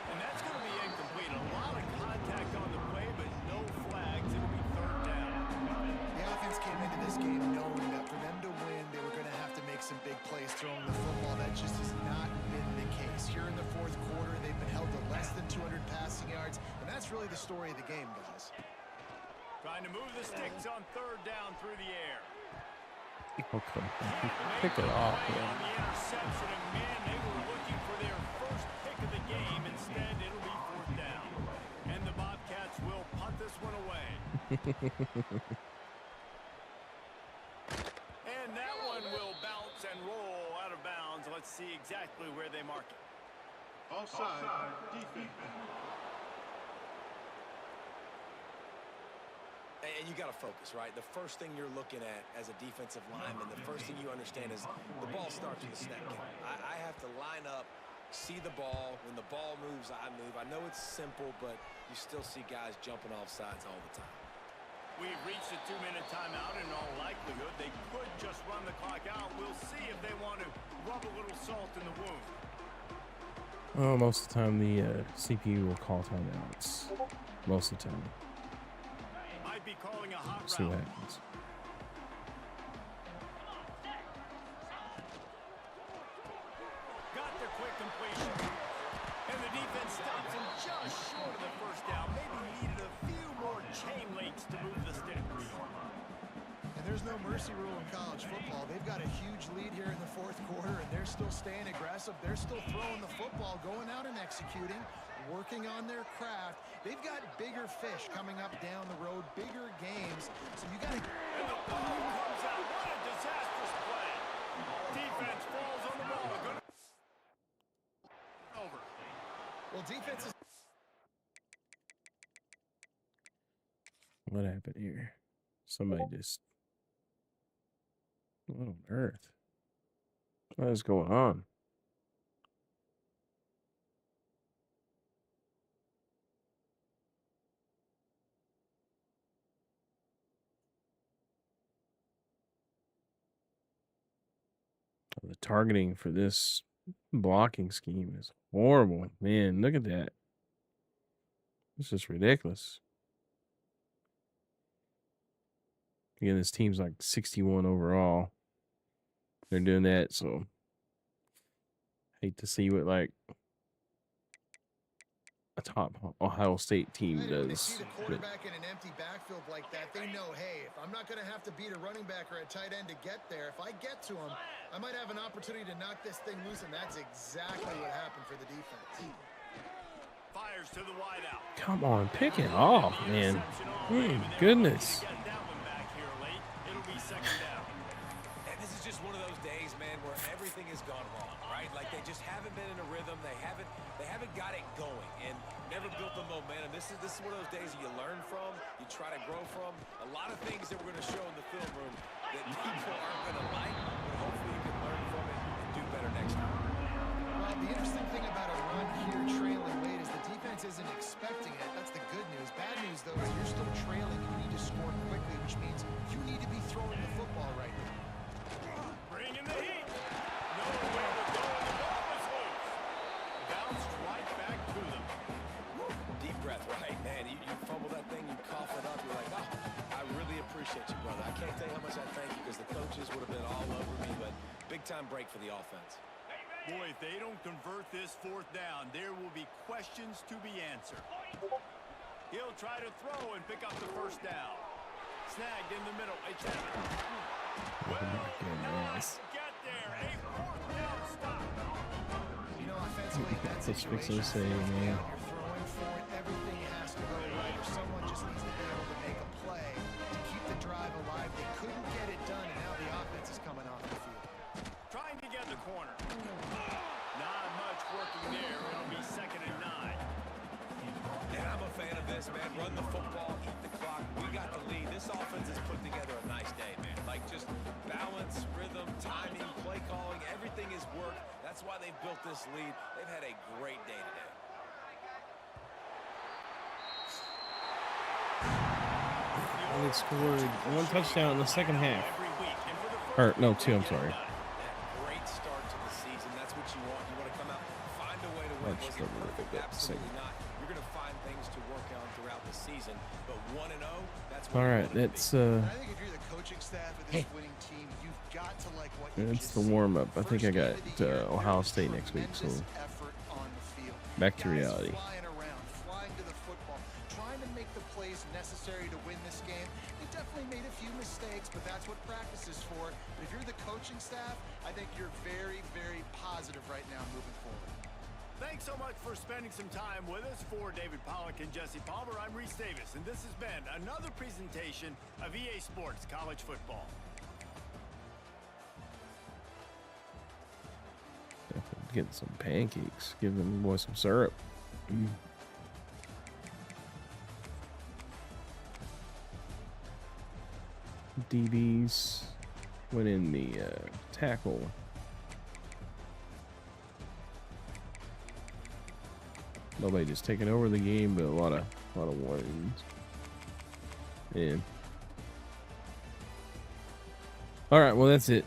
And that's going to be incomplete. A lot of contact on the play, but no flags. It'll be third down. The offense came into this game knowing that for them to win, they were going to have to make some big plays throwing the football. That just has not been the case. Here in the fourth quarter, they've been held to less than 200 passing yards, and that's really the story of the game, guys. Trying to move the sticks on third down through the air. Okay, pick it off. On the interception, and man, they were looking for their first pick of the game. Instead, it'll be fourth down. And the Bobcats will punt this one away. And that one will bounce and roll out of bounds. Let's see exactly where they mark it. Offside defense. And you got to focus, right? The first thing you're looking at as a defensive lineman, the first thing you understand is the ball starts with a snap count. I have to line up, see the ball. When the ball moves, I move. I know it's simple, but you still see guys jumping off sides all the time. We've reached a 2-minute timeout. In all likelihood, they could just run the clock out. We'll see if they want to rub a little salt in the wound. Oh, most of the time the CPU will call timeouts. Most of the time. Might be calling a hot See what route. happens. Got the quick completion. And the defense stops him just short of the first down. Maybe needed a few more chain links to move the sticks. And there's no mercy rule in college football. They've got a huge lead here in the fourth quarter, and they're still staying aggressive. They're still throwing the football, going out and executing, working on their craft. They've got bigger fish coming up down the road, bigger games. So you got to... And the ball comes out. What a disastrous play. Defense falls on the ball. Over. Well, defense is... What happened here? Somebody just... What on earth? What is going on? The targeting for this blocking scheme is horrible. Man, look at that. This is ridiculous. Again, this team's like 61 overall. they're doing that. So hate to see what like a top Ohio State team Right, and when they does. see the But quarterback in an empty backfield like that, they know, hey, if I'm not going to have to beat a running back or a tight end to get there, if I get to him, I might have an opportunity to knock this thing loose, and that's exactly what happened for the defense. Fires to the wideout. come on, pick it off, man. Goodness. Get that one back here late. It'll be second down. And this is just one of those days, man, where everything has gone wrong, right? Like they just haven't been in a rhythm. They haven't got it going and never built the momentum. This is one of those days that you learn from, you try to grow from. A lot of things that we're going to show in the film room that people aren't going to like, but hopefully you can learn from it and do better next time. Well, the interesting thing about a run here trailing late is the defense isn't expecting it. That's the good news. Bad news, though, is you're still trailing. You need to score quickly, which means you need to be throwing the football right now. Bring in the heat. Nowhere to go, and the ball is loose. Bounced right back to them. Deep breath, right, man. You fumble that thing, you cough it up. You're like, oh, I really appreciate you, brother. I can't tell you how much I thank you because the coaches would have been all over me, but big time break for the offense. Boy, if they don't convert this fourth down, there will be questions to be answered. He'll try to throw and pick up the first down. Snagged in the middle. It's happened. Well, nice. Get there. A fourth down stop. You know, offensively, in that That's what situation, fixing to say, fourth man. down, you're throwing for it. Everything has to go right, or someone just needs to be able to make a play to keep the drive alive. They couldn't get it done, and now the offense is coming off the field. Trying to get the corner. Not much working there. It'll be second and 9. And I'm a fan of this, man. Run the football, eat the clock. We got the lead. This offense has put together a nice day, man. Like just balance, rhythm, timing, play calling, everything is worked. That's why they've built this lead. They've had a great day today. They scored one touchdown in the second half. Every week. And for the Or first no, week, two. I'm they sorry. get it done. Great start to the season. That's what you want. You want to come out, find a way to win. That's Was the it word perfect? of it. Absolutely not. You're going to find things to work on throughout the season. But 1-0, that's what All you right, want it to be. that's I think if you're the coaching staff of this winning team, you've got to like what you that's just the seen. warm up. I think I First game got of the year, Ohio there was State next week, so tremendous effort on the field. back to Guys reality. Flying around, flying to the football, trying to make the plays necessary to win this game. They definitely made a few mistakes, but that's what practice is for. But if you're the coaching staff, I think you're very, very positive right now moving forward. Thanks so much for spending some time with us. For David Pollack and Jesse Palmer, I'm Reese Davis, and this has been another presentation of EA Sports College Football. Getting some pancakes. Give them boy some syrup. DBs went in the tackle. Nobody just taking over the game, but a lot of warnings. Yeah. All right, well that's it.